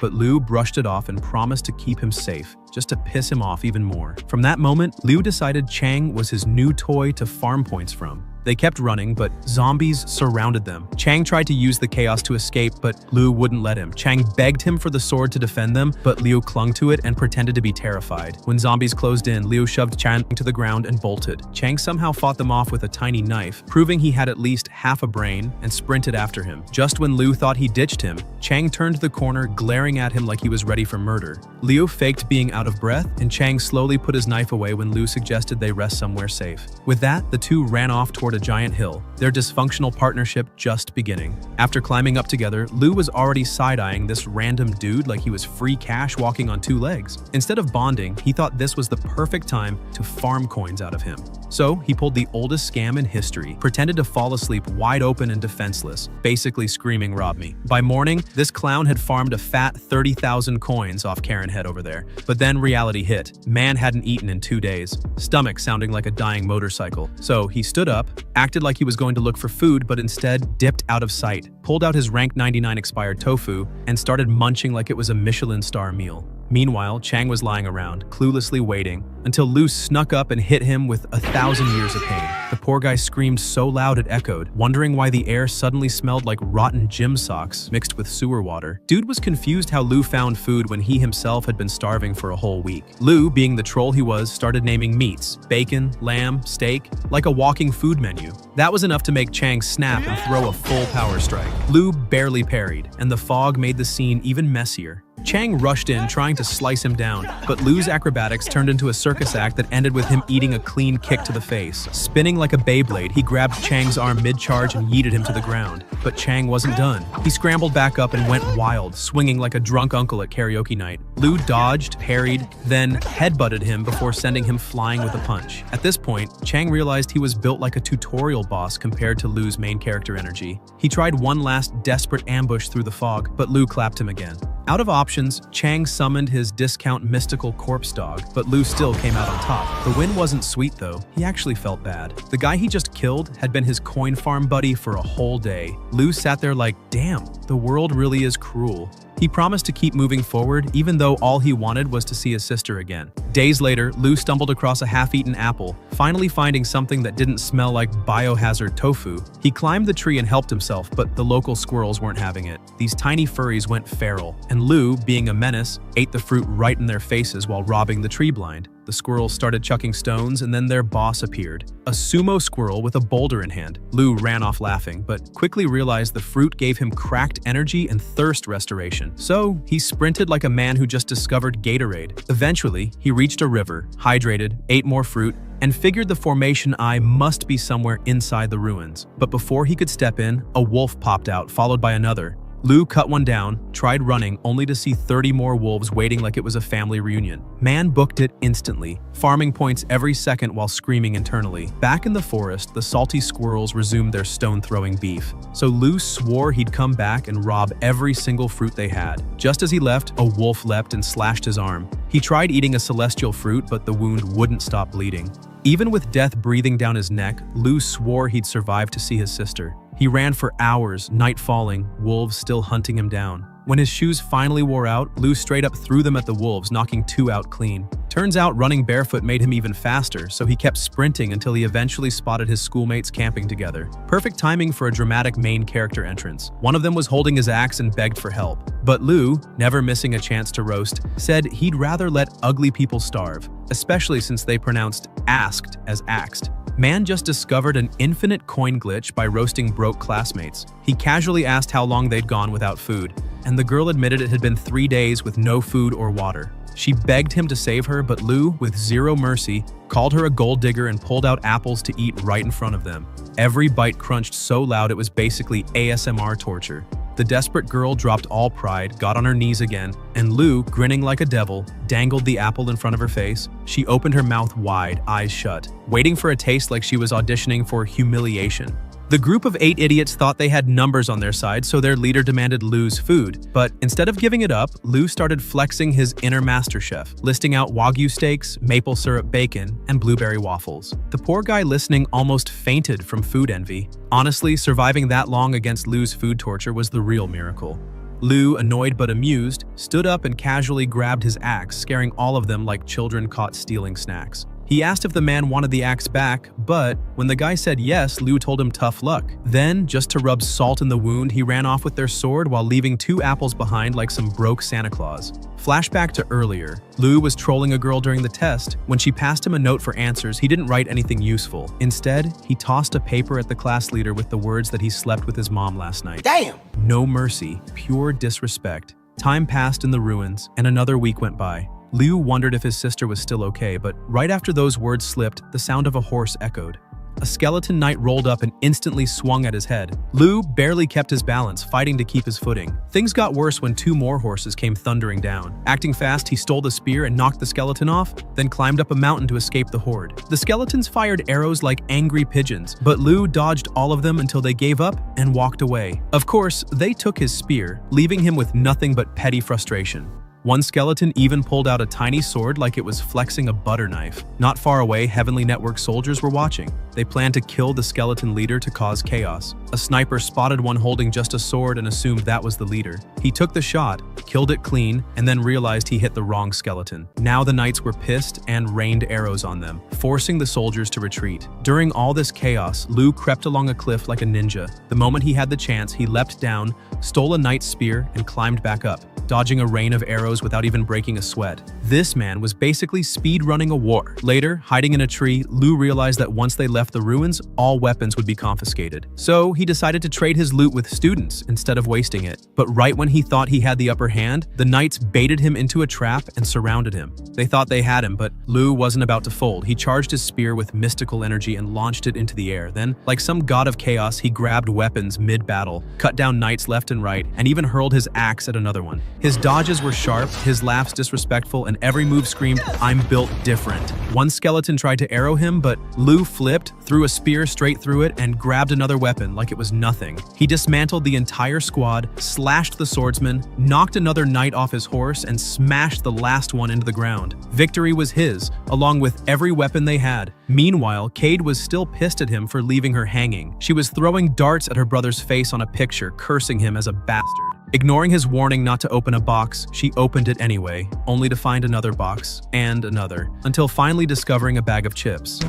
But Liu brushed it off and promised to keep him safe, just to piss him off even more. From that moment, Liu decided Chang was his new toy to farm points from. They kept running, but zombies surrounded them. Chang tried to use the chaos to escape, but Liu wouldn't let him. Chang begged him for the sword to defend them, but Liu clung to it and pretended to be terrified. When zombies closed in, Liu shoved Chang to the ground and bolted. Chang somehow fought them off with a tiny knife, proving he had at least half a brain, and sprinted after him. Just when Liu thought he ditched him, Chang turned the corner, glaring at him like he was ready for murder. Liu faked being out of breath, and Chang slowly put his knife away when Liu suggested they rest somewhere safe. With that, the two ran off toward a giant hill, their dysfunctional partnership just beginning. After climbing up together, Liu was already side-eyeing this random dude like he was free cash walking on two legs. Instead of bonding, he thought this was the perfect time to farm coins out of him. So he pulled the oldest scam in history, pretended to fall asleep wide open and defenseless, basically screaming, "Rob me." By morning, this clown had farmed a fat 30,000 coins off Karen Head over there. But then reality hit. Man hadn't eaten in 2 days, stomach sounding like a dying motorcycle. So he stood up, acted like he was going to look for food, but instead dipped out of sight, pulled out his rank 99 expired tofu, and started munching like it was a Michelin star meal. Meanwhile, Chang was lying around, cluelessly waiting, until Liu snuck up and hit him with 1,000 years of pain. The poor guy screamed so loud it echoed, wondering why the air suddenly smelled like rotten gym socks mixed with sewer water. Dude was confused how Liu found food when he himself had been starving for a whole week. Liu, being the troll he was, started naming meats: bacon, lamb, steak, like a walking food menu. That was enough to make Chang snap and throw a full power strike. Liu barely parried, and the fog made the scene even messier. Chang rushed in, trying to slice him down, but Liu's acrobatics turned into a circus act that ended with him eating a clean kick to the face. Spinning like a Beyblade, he grabbed Chang's arm mid-charge and yeeted him to the ground. But Chang wasn't done. He scrambled back up and went wild, swinging like a drunk uncle at karaoke night. Liu dodged, parried, then headbutted him before sending him flying with a punch. At this point, Chang realized he was built like a tutorial boss compared to Liu's main character energy. He tried one last desperate ambush through the fog, but Liu clapped him again. Out of options, Chang summoned his discount mystical corpse dog, but Liu still came out on top. The win wasn't sweet though, he actually felt bad. The guy he just killed had been his coin farm buddy for a whole day. Liu sat there like, damn, the world really is cruel. He promised to keep moving forward, even though all he wanted was to see his sister again. Days later, Liu stumbled across a half-eaten apple, finally finding something that didn't smell like biohazard tofu. He climbed the tree and helped himself, but the local squirrels weren't having it. These tiny furries went feral, and Liu, being a menace, ate the fruit right in their faces while robbing the tree blind. The squirrels started chucking stones, and then their boss appeared. A sumo squirrel with a boulder in hand. Liu ran off laughing, but quickly realized the fruit gave him cracked energy and thirst restoration. So he sprinted like a man who just discovered Gatorade. Eventually, he reached a river, hydrated, ate more fruit, and figured the formation eye must be somewhere inside the ruins. But before he could step in, a wolf popped out, followed by another. Liu cut one down, tried running, only to see 30 more wolves waiting like it was a family reunion. Man booked it instantly, farming points every second while screaming internally. Back in the forest, the salty squirrels resumed their stone-throwing beef. So Liu swore he'd come back and rob every single fruit they had. Just as he left, a wolf leapt and slashed his arm. He tried eating a celestial fruit, but the wound wouldn't stop bleeding. Even with death breathing down his neck, Liu swore he'd survive to see his sister. He ran for hours, night falling, wolves still hunting him down. When his shoes finally wore out, Liu straight up threw them at the wolves, knocking 2 out clean. Turns out running barefoot made him even faster, so he kept sprinting until he eventually spotted his schoolmates camping together. Perfect timing for a dramatic main character entrance. One of them was holding his axe and begged for help. But Liu, never missing a chance to roast, said he'd rather let ugly people starve, especially since they pronounced asked as axed. Man just discovered an infinite coin glitch by roasting broke classmates. He casually asked how long they'd gone without food. and the girl admitted it had been 3 days with no food or water. She begged him to save her, but Lou, with zero mercy, called her a gold digger and pulled out apples to eat right in front of them. Every bite crunched so loud it was basically ASMR torture. The desperate girl dropped all pride, got on her knees again, and Lou, grinning like a devil, dangled the apple in front of her face. She opened her mouth wide, eyes shut, waiting for a taste like she was auditioning for humiliation. The group of 8 idiots thought they had numbers on their side, so their leader demanded Lou's food. But instead of giving it up, Lou started flexing his inner master chef, listing out Wagyu steaks, maple syrup bacon, and blueberry waffles. The poor guy listening almost fainted from food envy. Honestly, surviving that long against Lou's food torture was the real miracle. Lou, annoyed but amused, stood up and casually grabbed his axe, scaring all of them like children caught stealing snacks. He asked if the man wanted the axe back, but when the guy said yes, Lou told him tough luck. Then, just to rub salt in the wound, he ran off with their sword while leaving 2 apples behind like some broke Santa Claus. Flashback to earlier. Lou was trolling a girl during the test. When she passed him a note for answers, he didn't write anything useful. Instead, he tossed a paper at the class leader with the words that he slept with his mom last night. Damn! No mercy, pure disrespect. Time passed in the ruins, and another week went by. Lou wondered if his sister was still okay, but right after those words slipped, the sound of a horse echoed. A skeleton knight rolled up and instantly swung at his head. Lou barely kept his balance, fighting to keep his footing. Things got worse when 2 more horses came thundering down. Acting fast, he stole the spear and knocked the skeleton off, then climbed up a mountain to escape the horde. The skeletons fired arrows like angry pigeons, but Lou dodged all of them until they gave up and walked away. Of course, they took his spear, leaving him with nothing but petty frustration. One skeleton even pulled out a tiny sword like it was flexing a butter knife. Not far away, Heavenly Network soldiers were watching. They planned to kill the skeleton leader to cause chaos. A sniper spotted one holding just a sword and assumed that was the leader. He took the shot, killed it clean, and then realized he hit the wrong skeleton. Now the knights were pissed and rained arrows on them, forcing the soldiers to retreat. During all this chaos, Lou crept along a cliff like a ninja. The moment he had the chance, he leapt down, stole a knight's spear, and climbed back up, dodging a rain of arrows without even breaking a sweat. This man was basically speed-running a war. Later, hiding in a tree, Lou realized that once they left the ruins, all weapons would be confiscated. So he decided to trade his loot with students instead of wasting it. But right when he thought he had the upper hand, the knights baited him into a trap and surrounded him. They thought they had him, but Lou wasn't about to fold. He charged his spear with mystical energy and launched it into the air. Then, like some god of chaos, he grabbed weapons mid-battle, cut down knights left and right, and even hurled his axe at another one. His dodges were sharp, his laughs disrespectful, and every move screamed, "I'm built different." One skeleton tried to arrow him, but Lou flipped, threw a spear straight through it, and grabbed another weapon like it was nothing. He dismantled the entire squad, slashed the swordsman, knocked another knight off his horse, and smashed the last one into the ground. Victory was his, along with every weapon they had. Meanwhile, Cade was still pissed at him for leaving her hanging. She was throwing darts at her brother's face on a picture, cursing him as a bastard. Ignoring his warning not to open a box, she opened it anyway, only to find another box, and another, until finally discovering a bag of chips.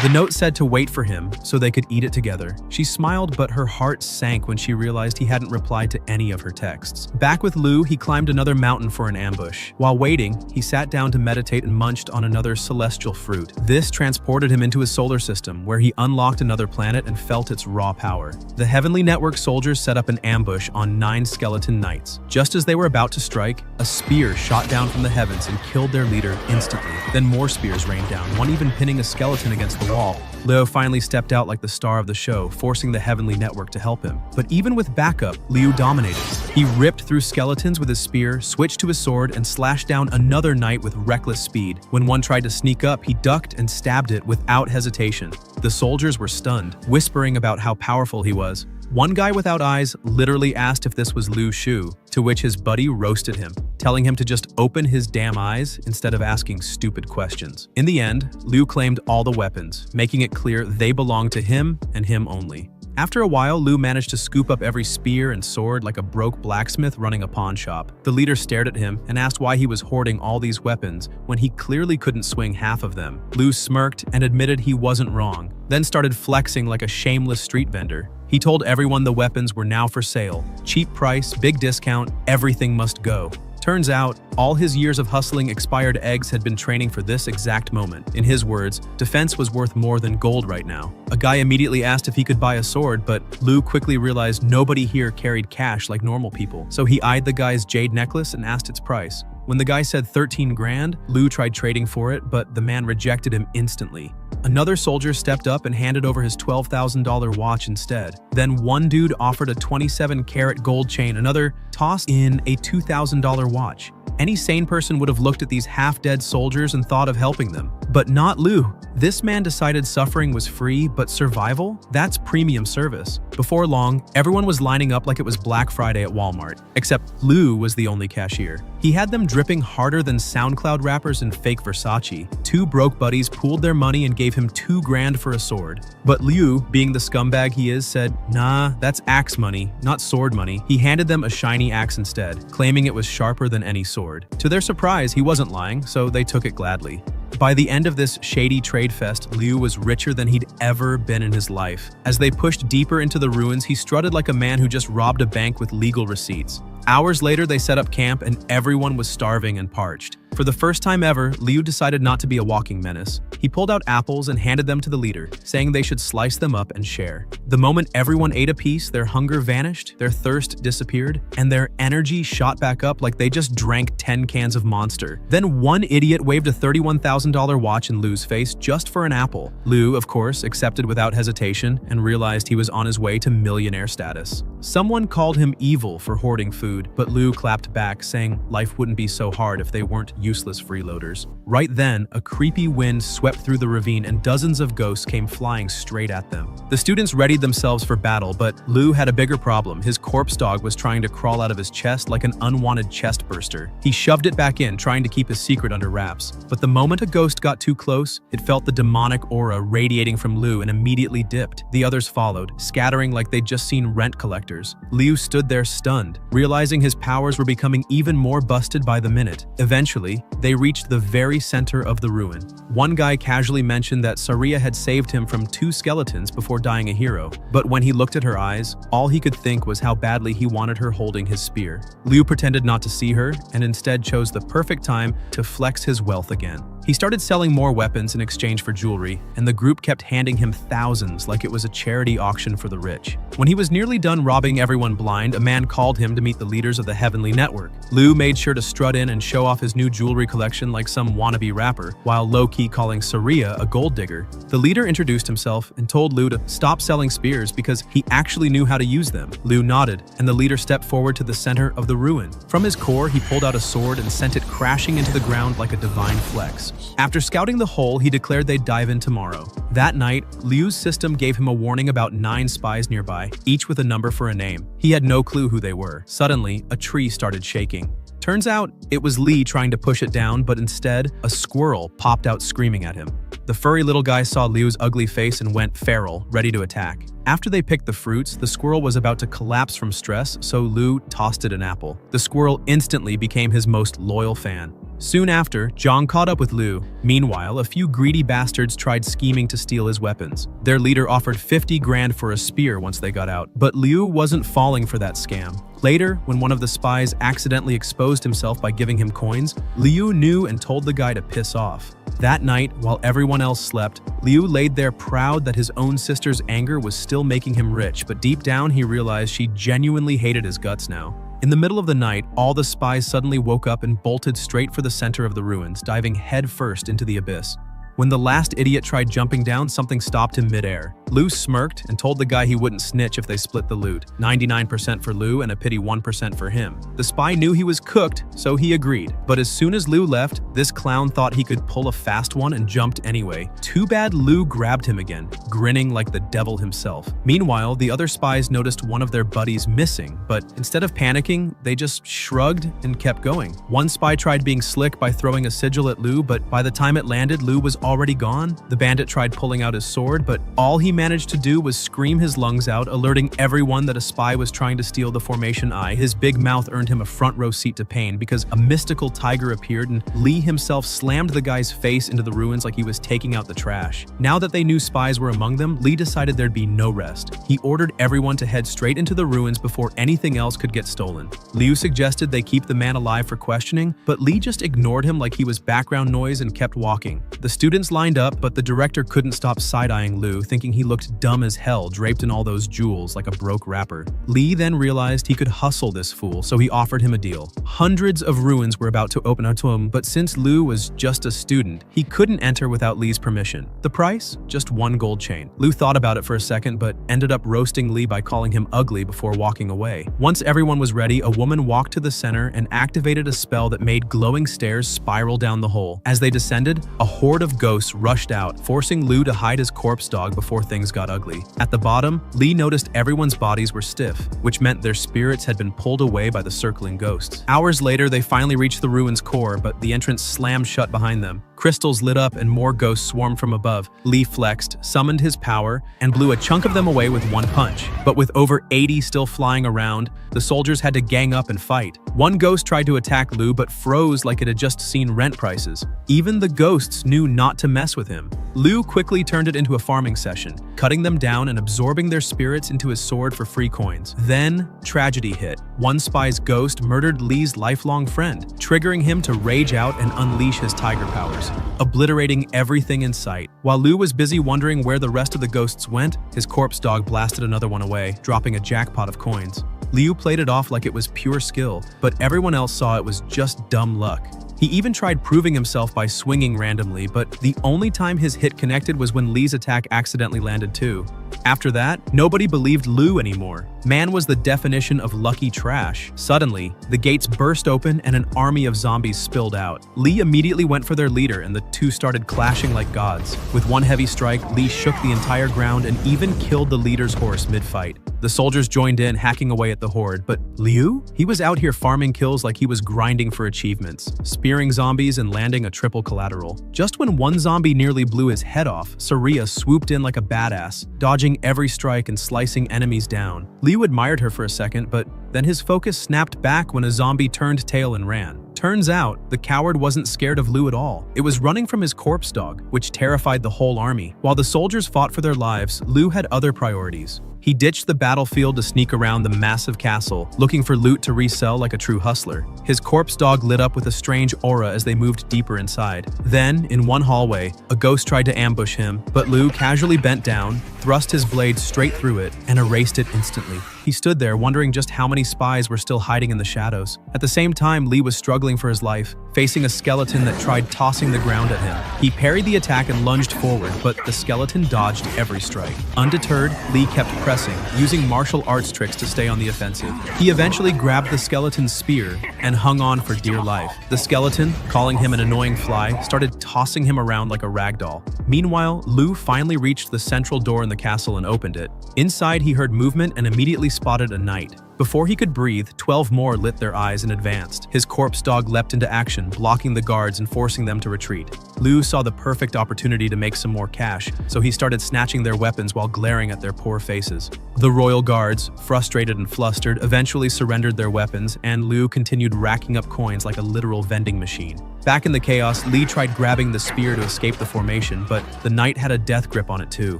The note said to wait for him so they could eat it together. She smiled, but her heart sank when she realized he hadn't replied to any of her texts. Back with Lou, he climbed another mountain for an ambush. While waiting, he sat down to meditate and munched on another celestial fruit. This transported him into his solar system, where he unlocked another planet and felt its raw power. The Heavenly Network soldiers set up an ambush on 9 skeleton knights. Just as they were about to strike, a spear shot down from the heavens and killed their leader instantly. Then more spears rained down, one even pinning a skeleton against the wall. Leo finally stepped out like the star of the show, forcing the Heavenly Network to help him. But even with backup, Liu dominated. He ripped through skeletons with his spear, switched to his sword, and slashed down another knight with reckless speed. When one tried to sneak up, he ducked and stabbed it without hesitation. The soldiers were stunned, whispering about how powerful he was. One guy without eyes literally asked if this was Liu Shu, to which his buddy roasted him, telling him to just open his damn eyes instead of asking stupid questions. In the end, Liu claimed all the weapons, making it clear they belonged to him and him only. After a while, Liu managed to scoop up every spear and sword like a broke blacksmith running a pawn shop. The leader stared at him and asked why he was hoarding all these weapons when he clearly couldn't swing half of them. Liu smirked and admitted he wasn't wrong, then started flexing like a shameless street vendor. He told everyone the weapons were now for sale. Cheap price, big discount, everything must go. Turns out, all his years of hustling expired eggs had been training for this exact moment. In his words, defense was worth more than gold right now. A guy immediately asked if he could buy a sword, but Liu quickly realized nobody here carried cash like normal people. So he eyed the guy's jade necklace and asked its price. When the guy said 13 grand, Liu tried trading for it, but the man rejected him instantly. Another soldier stepped up and handed over his $12,000 watch instead. Then one dude offered a 27-karat gold chain, another tossed in a $2,000 watch. Any sane person would have looked at these half-dead soldiers and thought of helping them. But not Liu. This man decided suffering was free, but survival? That's premium service. Before long, everyone was lining up like it was Black Friday at Walmart, except Liu was the only cashier. He had them dripping harder than SoundCloud rappers in fake Versace. Two broke buddies pooled their money and gave him 2 grand for a sword. But Liu, being the scumbag he is, said, "Nah, that's axe money, not sword money." He handed them a shiny axe instead, claiming it was sharper than any sword. To their surprise, he wasn't lying, so they took it gladly. By the end of this shady trade fest, Liu was richer than he'd ever been in his life. As they pushed deeper into the ruins, he strutted like a man who just robbed a bank with legal receipts. Hours later, they set up camp and everyone was starving and parched. For the first time ever, Liu decided not to be a walking menace. He pulled out apples and handed them to the leader, saying they should slice them up and share. The moment everyone ate a piece, their hunger vanished, their thirst disappeared, and their energy shot back up like they just drank 10 cans of Monster. Then one idiot waved a $31,000 watch in Liu's face just for an apple. Liu, of course, accepted without hesitation and realized he was on his way to millionaire status. Someone called him evil for hoarding food, but Liu clapped back, saying life wouldn't be so hard if they weren't useless freeloaders. Right then, a creepy wind swept through the ravine and dozens of ghosts came flying straight at them. The students readied themselves for battle, but Liu had a bigger problem. His corpse dog was trying to crawl out of his chest like an unwanted chest burster. He shoved it back in, trying to keep his secret under wraps. But the moment a ghost got too close, it felt the demonic aura radiating from Liu and immediately dipped. The others followed, scattering like they'd just seen rent collectors. Liu stood there stunned, realizing his powers were becoming even more busted by the minute. Eventually, they reached the very center of the ruin. One guy casually mentioned that Saria had saved him from 2 skeletons before dying a hero, but when he looked at her eyes, all he could think was how badly he wanted her holding his spear. Liu pretended not to see her and instead chose the perfect time to flex his wealth again. He started selling more weapons in exchange for jewelry, and the group kept handing him thousands like it was a charity auction for the rich. When he was nearly done robbing everyone blind, a man called him to meet the leaders of the Heavenly Network. Liu made sure to strut in and show off his new jewelry collection like some wannabe rapper, while low-key calling Saria a gold digger. The leader introduced himself and told Liu to stop selling spears because he actually knew how to use them. Liu nodded, and the leader stepped forward to the center of the ruin. From his core, he pulled out a sword and sent it crashing into the ground like a divine flex. After scouting the hole, he declared they'd dive in tomorrow. That night, Liu's system gave him a warning about 9 spies nearby, each with a number for a name. He had no clue who they were. Suddenly, a tree started shaking. Turns out, it was Lee trying to push it down, but instead, a squirrel popped out screaming at him. The furry little guy saw Liu's ugly face and went feral, ready to attack. After they picked the fruits, the squirrel was about to collapse from stress, so Liu tossed it an apple. The squirrel instantly became his most loyal fan. Soon after, Zhang caught up with Liu. Meanwhile, a few greedy bastards tried scheming to steal his weapons. Their leader offered 50 grand for a spear once they got out, but Liu wasn't falling for that scam. Later, when one of the spies accidentally exposed himself by giving him coins, Liu knew and told the guy to piss off. That night, while everyone else slept, Liu laid there proud that his own sister's anger was still making him rich, but deep down he realized she genuinely hated his guts now. In the middle of the night, all the spies suddenly woke up and bolted straight for the center of the ruins, diving headfirst into the abyss. When the last idiot tried jumping down, something stopped him midair. Liu smirked and told the guy he wouldn't snitch if they split the loot. 99% for Liu and a pity 1% for him. The spy knew he was cooked, so he agreed. But as soon as Liu left, this clown thought he could pull a fast one and jumped anyway. Too bad Liu grabbed him again, grinning like the devil himself. Meanwhile, the other spies noticed one of their buddies missing, but instead of panicking, they just shrugged and kept going. One spy tried being slick by throwing a sigil at Liu, but by the time it landed, Liu was already gone? The bandit tried pulling out his sword, but all he managed to do was scream his lungs out, alerting everyone that a spy was trying to steal the formation eye. His big mouth earned him a front row seat to pain because a mystical tiger appeared and Lee himself slammed the guy's face into the ruins like he was taking out the trash. Now that they knew spies were among them, Lee decided there'd be no rest. He ordered everyone to head straight into the ruins before anything else could get stolen. Liu suggested they keep the man alive for questioning, but Lee just ignored him like he was background noise and kept walking. The students lined up, but the director couldn't stop side-eyeing Liu, thinking he looked dumb as hell draped in all those jewels like a broke rapper. Lee then realized he could hustle this fool, so he offered him a deal. Hundreds of ruins were about to open up to him, but since Liu was just a student, he couldn't enter without Lee's permission. The price? Just one gold chain. Liu thought about it for a second, but ended up roasting Lee by calling him ugly before walking away. Once everyone was ready, a woman walked to the center and activated a spell that made glowing stairs spiral down the hole. As they descended, a horde of ghosts rushed out, forcing Liu to hide his corpse dog before things got ugly. At the bottom, Lee noticed everyone's bodies were stiff, which meant their spirits had been pulled away by the circling ghosts. Hours later, they finally reached the ruins' core, but the entrance slammed shut behind them. Crystals lit up and more ghosts swarmed from above. Lee flexed, summoned his power, and blew a chunk of them away with one punch. But with over 80 still flying around, the soldiers had to gang up and fight. One ghost tried to attack Liu but froze like it had just seen rent prices. Even the ghosts knew not to mess with him. Liu quickly turned it into a farming session, cutting them down and absorbing their spirits into his sword for free coins. Then, tragedy hit. One spy's ghost murdered Lee's lifelong friend, triggering him to rage out and unleash his tiger powers, obliterating everything in sight. While Liu was busy wondering where the rest of the ghosts went, his corpse dog blasted another one away, dropping a jackpot of coins. Liu played it off like it was pure skill, but everyone else saw it was just dumb luck. He even tried proving himself by swinging randomly, but the only time his hit connected was when Lee's attack accidentally landed too. After that, nobody believed Liu anymore. Man was the definition of lucky trash. Suddenly, the gates burst open and an army of zombies spilled out. Lee immediately went for their leader and the two started clashing like gods. With one heavy strike, Lee shook the entire ground and even killed the leader's horse mid-fight. The soldiers joined in, hacking away at the horde, but Liu? He was out here farming kills like he was grinding for achievements, spearing zombies and landing a triple collateral. Just when one zombie nearly blew his head off, Saria swooped in like a badass, dodging every strike and slicing enemies down. Liu admired her for a second, but then his focus snapped back when a zombie turned tail and ran. Turns out, the coward wasn't scared of Liu at all. It was running from his corpse dog, which terrified the whole army. While the soldiers fought for their lives, Liu had other priorities. He ditched the battlefield to sneak around the massive castle, looking for loot to resell like a true hustler. His corpse dog lit up with a strange aura as they moved deeper inside. Then, in one hallway, a ghost tried to ambush him, but Liu casually bent down, thrust his blade straight through it, and erased it instantly. He stood there wondering just how many spies were still hiding in the shadows. At the same time, Lee was struggling for his life, facing a skeleton that tried tossing the ground at him. He parried the attack and lunged forward, but the skeleton dodged every strike. Undeterred, Lee kept pressing, using martial arts tricks to stay on the offensive. He eventually grabbed the skeleton's spear and hung on for dear life. The skeleton, calling him an annoying fly, started tossing him around like a rag doll. Meanwhile, Liu finally reached the central door in the castle and opened it. Inside, he heard movement and immediately spotted a knight. Before he could breathe, 12 more lit their eyes and advanced. His corpse dog leapt into action, blocking the guards and forcing them to retreat. Liu saw the perfect opportunity to make some more cash, so he started snatching their weapons while glaring at their poor faces. The royal guards, frustrated and flustered, eventually surrendered their weapons, and Liu continued racking up coins like a literal vending machine. Back in the chaos, Lee tried grabbing the spear to escape the formation, but the knight had a death grip on it too.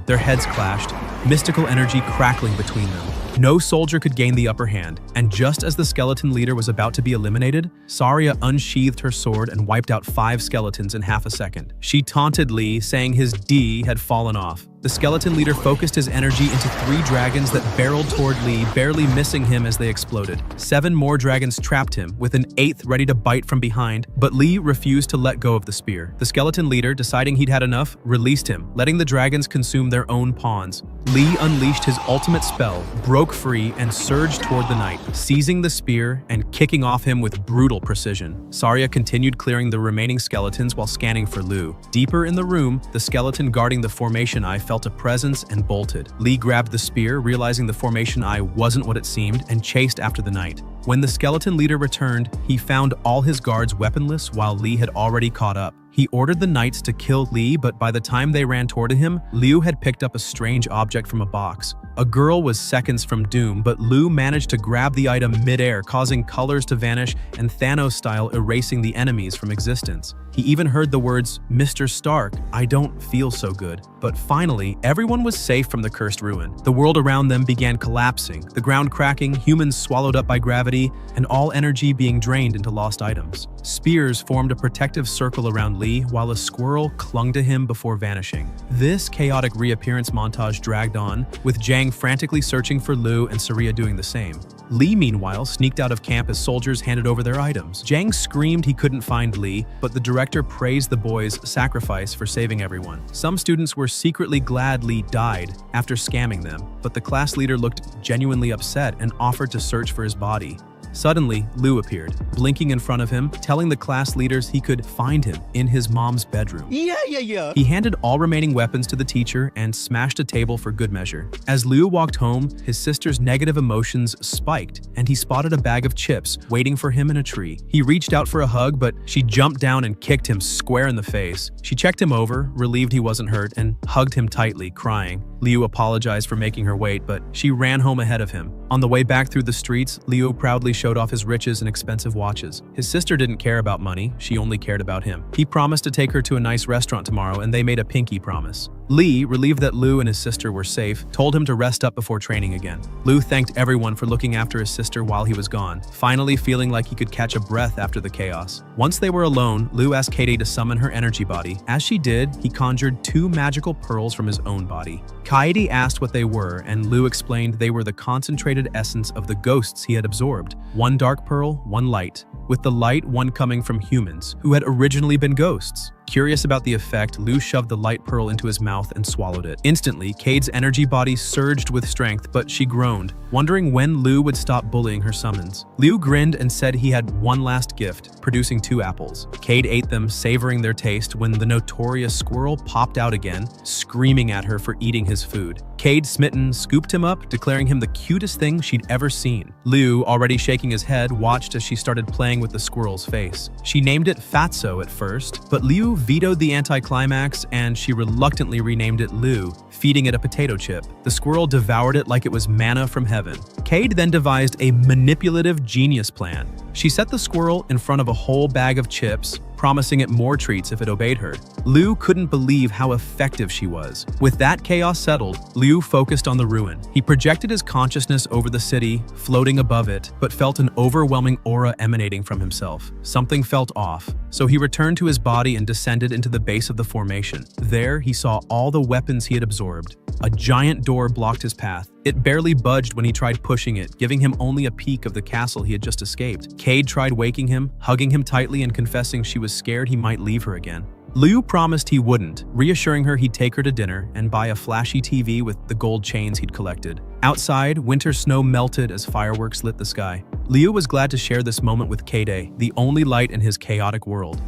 Their heads clashed, mystical energy crackling between them. No soldier could gain the upper hand, and just as the skeleton leader was about to be eliminated, Saria unsheathed her sword and wiped out 5 skeletons in half a second. She taunted Lee, saying his D had fallen off. The skeleton leader focused his energy into 3 dragons that barreled toward Lee, barely missing him as they exploded. 7 more dragons trapped him, with an 8th ready to bite from behind, but Lee refused to let go of the spear. The skeleton leader, deciding he'd had enough, released him, letting the dragons consume their own pawns. Lee unleashed his ultimate spell, broke free, and surged toward the knight, seizing the spear and kicking off him with brutal precision. Saria continued clearing the remaining skeletons while scanning for Liu. Deeper in the room, the skeleton guarding the formation eye felt a presence and bolted. Lee grabbed the spear, realizing the formation eye wasn't what it seemed, and chased after the knight. When the skeleton leader returned, he found all his guards weaponless while Lee had already caught up. He ordered the knights to kill Li, but by the time they ran toward him, Liu had picked up a strange object from a box. A girl was seconds from doom, but Liu managed to grab the item mid-air, causing colors to vanish and Thanos-style erasing the enemies from existence. He even heard the words, "Mr. Stark, I don't feel so good." But finally, everyone was safe from the cursed ruin. The world around them began collapsing, the ground cracking, humans swallowed up by gravity, and all energy being drained into lost items. Spears formed a protective circle around Li, while a squirrel clung to him before vanishing. This chaotic reappearance montage dragged on, with Zhang frantically searching for Liu and Saria doing the same. Li, meanwhile, sneaked out of camp as soldiers handed over their items. Zhang screamed he couldn't find Li, but the director praised the boy's sacrifice for saving everyone. Some students were secretly glad Li died after scamming them, but the class leader looked genuinely upset and offered to search for his body. Suddenly, Liu appeared, blinking in front of him, telling the class leaders he could find him in his mom's bedroom. Yeah. He handed all remaining weapons to the teacher and smashed a table for good measure. As Liu walked home, his sister's negative emotions spiked, and he spotted a bag of chips waiting for him in a tree. He reached out for a hug, but she jumped down and kicked him square in the face. She checked him over, relieved he wasn't hurt, and hugged him tightly, crying. Liu apologized for making her wait, but she ran home ahead of him. On the way back through the streets, Liu proudly showed off his riches and expensive watches. His sister didn't care about money, she only cared about him. He promised to take her to a nice restaurant tomorrow, and they made a pinky promise. Li, relieved that Liu and his sister were safe, told him to rest up before training again. Liu thanked everyone for looking after his sister while he was gone, finally feeling like he could catch a breath after the chaos. Once they were alone, Liu asked Katie to summon her energy body. As she did, he conjured 2 magical pearls from his own body. Katie asked what they were, and Liu explained they were the concentrated essence of the ghosts he had absorbed. 1 dark pearl, 1 light, with the light one coming from humans, who had originally been ghosts. Curious about the effect, Liu shoved the light pearl into his mouth and swallowed it. Instantly, Cade's energy body surged with strength, but she groaned, wondering when Liu would stop bullying her summons. Liu grinned and said he had one last gift, producing 2 apples. Cade ate them, savoring their taste, when the notorious squirrel popped out again, screaming at her for eating his food. Cade, smitten, scooped him up, declaring him the cutest thing she'd ever seen. Liu, already shaking his head, watched as she started playing with the squirrel's face. She named it Fatso at first, but Liu vetoed the anticlimax and she reluctantly renamed it Liu, feeding it a potato chip. The squirrel devoured it like it was manna from heaven. Cade then devised a manipulative genius plan. She set the squirrel in front of a whole bag of chips, promising it more treats if it obeyed her. Liu couldn't believe how effective she was. With that chaos settled, Liu focused on the ruin. He projected his consciousness over the city, floating above it, but felt an overwhelming aura emanating from himself. Something felt off, so he returned to his body and descended into the base of the formation. There, he saw all the weapons he had absorbed. A giant door blocked his path. It barely budged when he tried pushing it, giving him only a peek of the castle he had just escaped. Cade tried waking him, hugging him tightly and confessing she was scared he might leave her again. Liu promised he wouldn't, reassuring her he'd take her to dinner and buy a flashy TV with the gold chains he'd collected. Outside, winter snow melted as fireworks lit the sky. Liu was glad to share this moment with Kade, the only light in his chaotic world.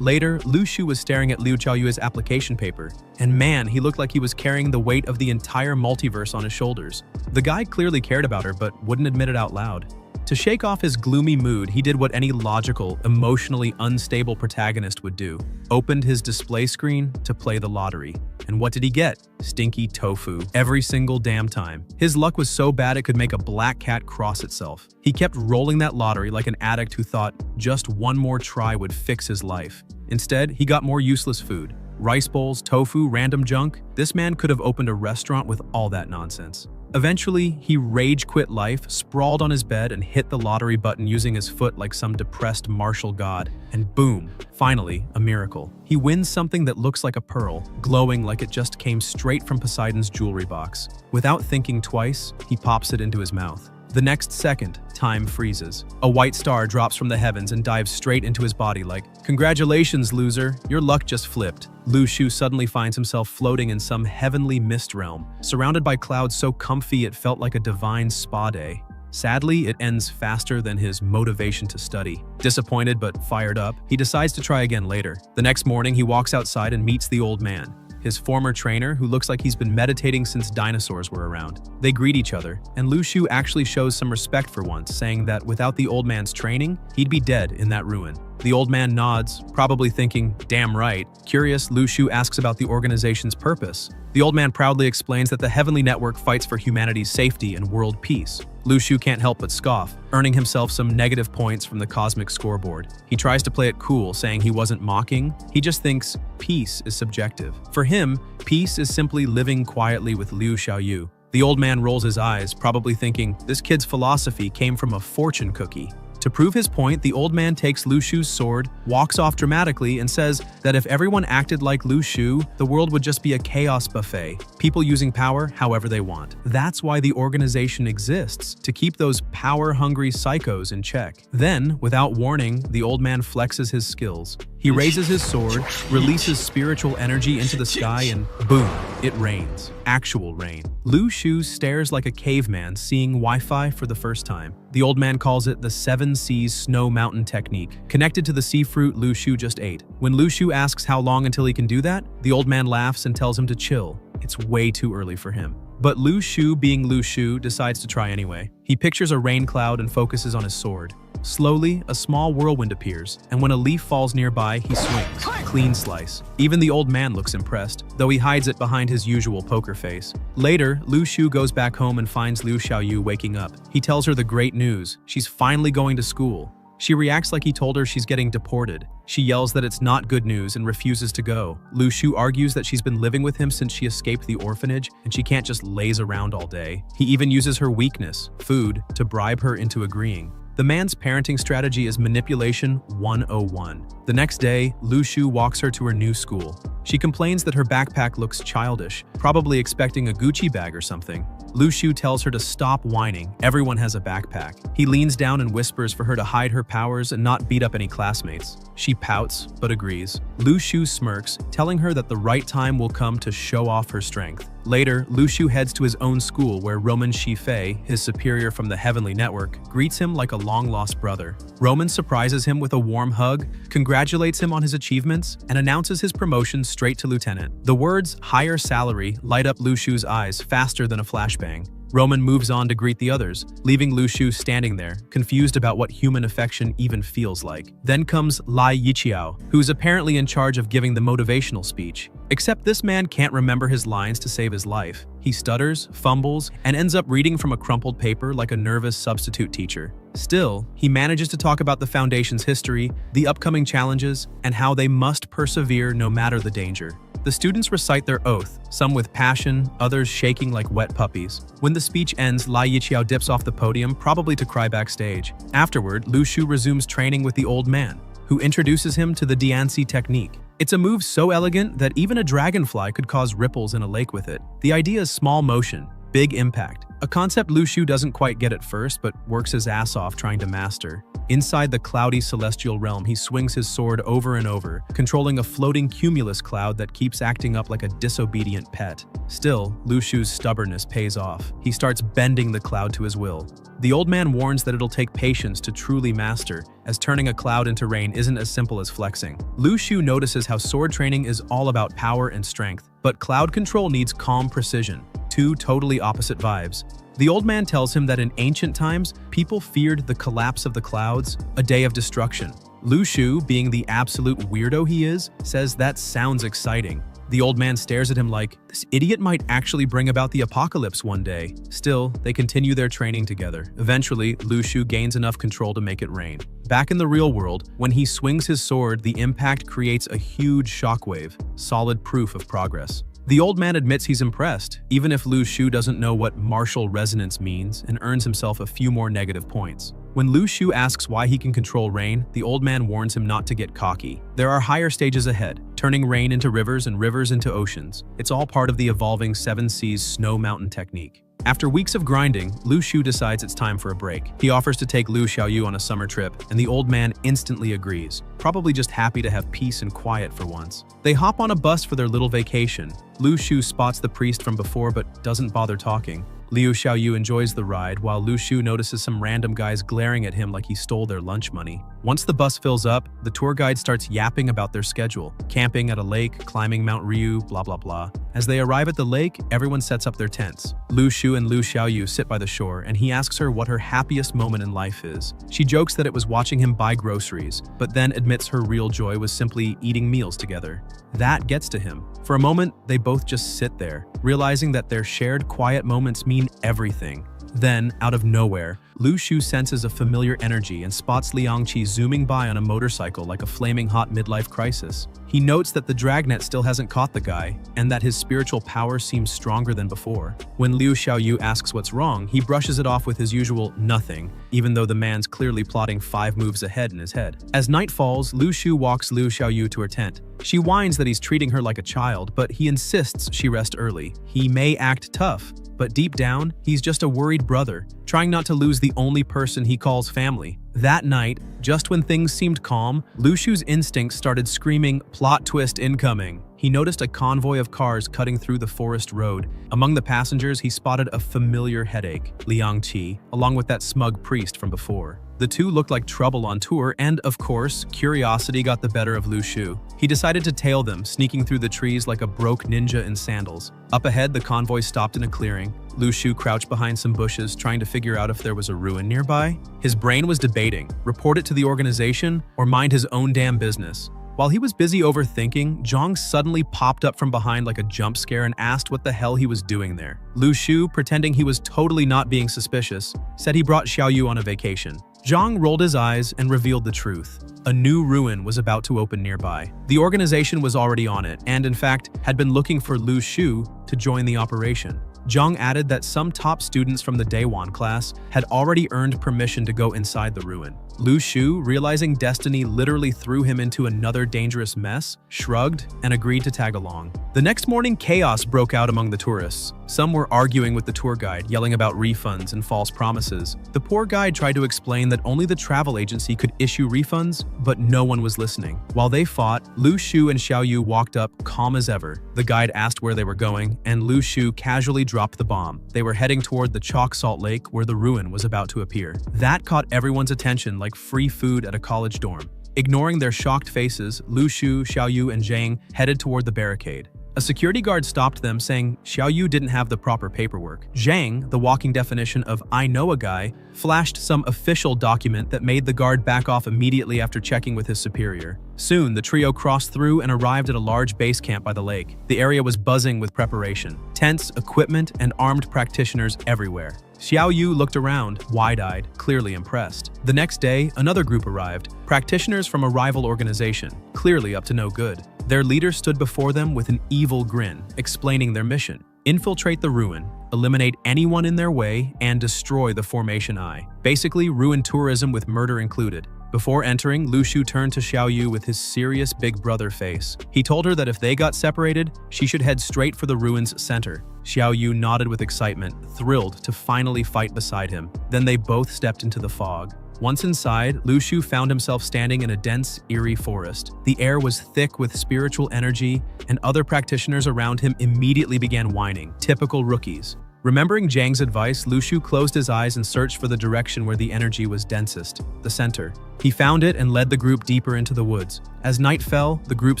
Later, Lu Shu was staring at Liu Qiaoyue's application paper, and man, he looked like he was carrying the weight of the entire multiverse on his shoulders. The guy clearly cared about her, but wouldn't admit it out loud. To shake off his gloomy mood, he did what any logical, emotionally unstable protagonist would do. Opened his display screen to play the lottery. And what did he get? Stinky tofu. Every single damn time. His luck was so bad it could make a black cat cross itself. He kept rolling that lottery like an addict who thought just one more try would fix his life. Instead, he got more useless food. Rice bowls, tofu, random junk. This man could have opened a restaurant with all that nonsense. Eventually, he rage-quit life, sprawled on his bed, and hit the lottery button using his foot like some depressed martial god. And boom, finally, a miracle. He wins something that looks like a pearl, glowing like it just came straight from Poseidon's jewelry box. Without thinking twice, he pops it into his mouth. The next second, time freezes. A white star drops from the heavens and dives straight into his body like, "Congratulations, loser, your luck just flipped." Lu Shu suddenly finds himself floating in some heavenly mist realm, surrounded by clouds so comfy it felt like a divine spa day. Sadly, it ends faster than his motivation to study. Disappointed but fired up, he decides to try again later. The next morning, he walks outside and meets the old man. his former trainer who looks like he's been meditating since dinosaurs were around. They greet each other, and Lu Shu actually shows some respect for once, saying that without the old man's training, he'd be dead in that ruin. The old man nods, probably thinking, damn right. Curious, Lu Shu asks about the organization's purpose. The old man proudly explains that the Heavenly Network fights for humanity's safety and world peace. Lu Shu can't help but scoff, earning himself some negative points from the cosmic scoreboard. He tries to play it cool, saying he wasn't mocking. He just thinks peace is subjective. For him, peace is simply living quietly with Liu Xiaoyu. The old man rolls his eyes, probably thinking, this kid's philosophy came from a fortune cookie. To prove his point, the old man takes Lu Shu's sword, walks off dramatically, and says that if everyone acted like Lu Shu, the world would just be a chaos buffet, people using power however they want. That's why the organization exists, to keep those power-hungry psychos in check. Then, without warning, the old man flexes his skills. He raises his sword, releases spiritual energy into the sky, and boom, it rains. Actual rain. Lu Shu stares like a caveman seeing Wi-Fi for the first time. The old man calls it the 7 Seas Snow Mountain technique, connected to the sea fruit Lu Shu just ate. When Lu Shu asks how long until he can do that, the old man laughs and tells him to chill. It's way too early for him. But Lu Shu, being Lu Shu, decides to try anyway. He pictures a rain cloud and focuses on his sword. Slowly, a small whirlwind appears, and when a leaf falls nearby, he swings. Clean slice. Even the old man looks impressed, though he hides it behind his usual poker face. Later, Lu Shu goes back home and finds Liu Xiaoyu waking up. He tells her the great news. She's finally going to school. She reacts like he told her she's getting deported. She yells that it's not good news and refuses to go. Lu Shu argues that she's been living with him since she escaped the orphanage, and she can't just laze around all day. He even uses her weakness, food, to bribe her into agreeing. The man's parenting strategy is manipulation 101. The next day, Lu Shu walks her to her new school. She complains that her backpack looks childish, probably expecting a Gucci bag or something. Lu Shu tells her to stop whining. Everyone has a backpack. He leans down and whispers for her to hide her powers and not beat up any classmates. She pouts, but agrees. Lu Shu smirks, telling her that the right time will come to show off her strength. Later, Lu Shu heads to his own school where Roman Shifei, his superior from the Heavenly Network, greets him like a long-lost brother. Roman surprises him with a warm hug, congratulates him on his achievements, and announces his promotion straight to lieutenant. The words higher salary light up Lu Shu's eyes faster than a flashbang. Roman moves on to greet the others, leaving Lu Shu standing there, confused about what human affection even feels like. Then comes Lai Yiqiao, who's apparently in charge of giving the motivational speech. Except this man can't remember his lines to save his life. He stutters, fumbles, and ends up reading from a crumpled paper like a nervous substitute teacher. Still, he manages to talk about the Foundation's history, the upcoming challenges, and how they must persevere no matter the danger. The students recite their oath, some with passion, others shaking like wet puppies. When the speech ends, Lai Yiqiao dips off the podium, probably to cry backstage. Afterward, Lu Shu resumes training with the old man, who introduces him to the Diancie technique. It's a move so elegant that even a dragonfly could cause ripples in a lake with it. The idea is small motion, big impact. A concept Lu Shu doesn't quite get at first, but works his ass off trying to master. Inside the cloudy celestial realm, he swings his sword over and over, controlling a floating cumulus cloud that keeps acting up like a disobedient pet. Still, Lu Shu's stubbornness pays off. He starts bending the cloud to his will. The old man warns that it'll take patience to truly master, as turning a cloud into rain isn't as simple as flexing. Lu Shu notices how sword training is all about power and strength, but cloud control needs calm precision. Two totally opposite vibes. The old man tells him that in ancient times, people feared the collapse of the clouds, a day of destruction. Lu Shu, being the absolute weirdo he is, says that sounds exciting. The old man stares at him like, this idiot might actually bring about the apocalypse one day. Still, they continue their training together. Eventually, Lu Shu gains enough control to make it rain. Back in the real world, when he swings his sword, the impact creates a huge shockwave, solid proof of progress. The old man admits he's impressed, even if Lu Shu doesn't know what martial resonance means and earns himself a few more negative points. When Lu Shu asks why he can control rain, the old man warns him not to get cocky. There are higher stages ahead, turning rain into rivers and rivers into oceans. It's all part of the evolving 7 Seas Snow Mountain technique. After weeks of grinding, Lu Shu decides it's time for a break. He offers to take Liu Xiaoyu on a summer trip, and the old man instantly agrees, probably just happy to have peace and quiet for once. They hop on a bus for their little vacation. Lu Shu spots the priest from before but doesn't bother talking. Liu Xiaoyu enjoys the ride, while Lu Shu notices some random guys glaring at him like he stole their lunch money. Once the bus fills up, the tour guide starts yapping about their schedule, camping at a lake, climbing Mount Ryu, blah blah blah. As they arrive at the lake, everyone sets up their tents. Lu Shu and Lu Xiaoyu sit by the shore, and he asks her what her happiest moment in life is. She jokes that it was watching him buy groceries, but then admits her real joy was simply eating meals together. That gets to him. For a moment, they both just sit there, realizing that their shared quiet moments mean everything. Then, out of nowhere, Lu Shu senses a familiar energy and spots Liang Qi zooming by on a motorcycle like a flaming hot midlife crisis. He notes that the dragnet still hasn't caught the guy, and that his spiritual power seems stronger than before. When Liu Xiaoyu asks what's wrong, he brushes it off with his usual nothing, even though the man's clearly plotting 5 moves ahead in his head. As night falls, Lu Shu walks Liu Xiaoyu to her tent. She whines that he's treating her like a child, but he insists she rest early. He may act tough, but deep down, he's just a worried brother, trying not to lose the only person he calls family. That night, just when things seemed calm, Lu Shu's instincts started screaming, "Plot twist incoming." He noticed a convoy of cars cutting through the forest road. Among the passengers, he spotted a familiar headache, Liang Qi, along with that smug priest from before. The two looked like trouble on tour, and of course, curiosity got the better of Lu Shu. He decided to tail them, sneaking through the trees like a broke ninja in sandals. Up ahead, the convoy stopped in a clearing. Lu Shu crouched behind some bushes, trying to figure out if there was a ruin nearby. His brain was debating, report it to the organization or mind his own damn business. While he was busy overthinking, Zhang suddenly popped up from behind like a jump scare and asked what the hell he was doing there. Lu Shu, pretending he was totally not being suspicious, said he brought Xiaoyu on a vacation. Zhang rolled his eyes and revealed the truth. A new ruin was about to open nearby. The organization was already on it, and in fact, had been looking for Lu Shu to join the operation. Zhang added that some top students from the Daywan class had already earned permission to go inside the ruin. Lu Shu, realizing destiny literally threw him into another dangerous mess, shrugged and agreed to tag along. The next morning, chaos broke out among the tourists. Some were arguing with the tour guide, yelling about refunds and false promises. The poor guide tried to explain that only the travel agency could issue refunds, but no one was listening. While they fought, Lu Shu and Xiaoyu walked up, calm as ever. The guide asked where they were going, and Lu Shu casually dropped the bomb. They were heading toward the chalk salt lake where the ruin was about to appear. That caught everyone's attention like free food at a college dorm. Ignoring their shocked faces, Lu Shu, Xiaoyu, and Zhang headed toward the barricade. A security guard stopped them, saying Xiaoyu didn't have the proper paperwork. Zhang, the walking definition of "I know a guy," flashed some official document that made the guard back off immediately after checking with his superior. Soon, the trio crossed through and arrived at a large base camp by the lake. The area was buzzing with preparation. Tents, equipment, and armed practitioners everywhere. Xiaoyu looked around, wide-eyed, clearly impressed. The next day, another group arrived, practitioners from a rival organization, clearly up to no good. Their leader stood before them with an evil grin, explaining their mission: infiltrate the ruin, eliminate anyone in their way, and destroy the Formation Eye. Basically, ruin tourism with murder included. Before entering, Lu Shu turned to Xiaoyu with his serious big brother face. He told her that if they got separated, she should head straight for the ruin's center. Xiaoyu nodded with excitement, thrilled to finally fight beside him. Then they both stepped into the fog. Once inside, Lu Shu found himself standing in a dense, eerie forest. The air was thick with spiritual energy, and other practitioners around him immediately began whining, typical rookies. Remembering Zhang's advice, Lu Shu closed his eyes and searched for the direction where the energy was densest, the center. He found it and led the group deeper into the woods. As night fell, the group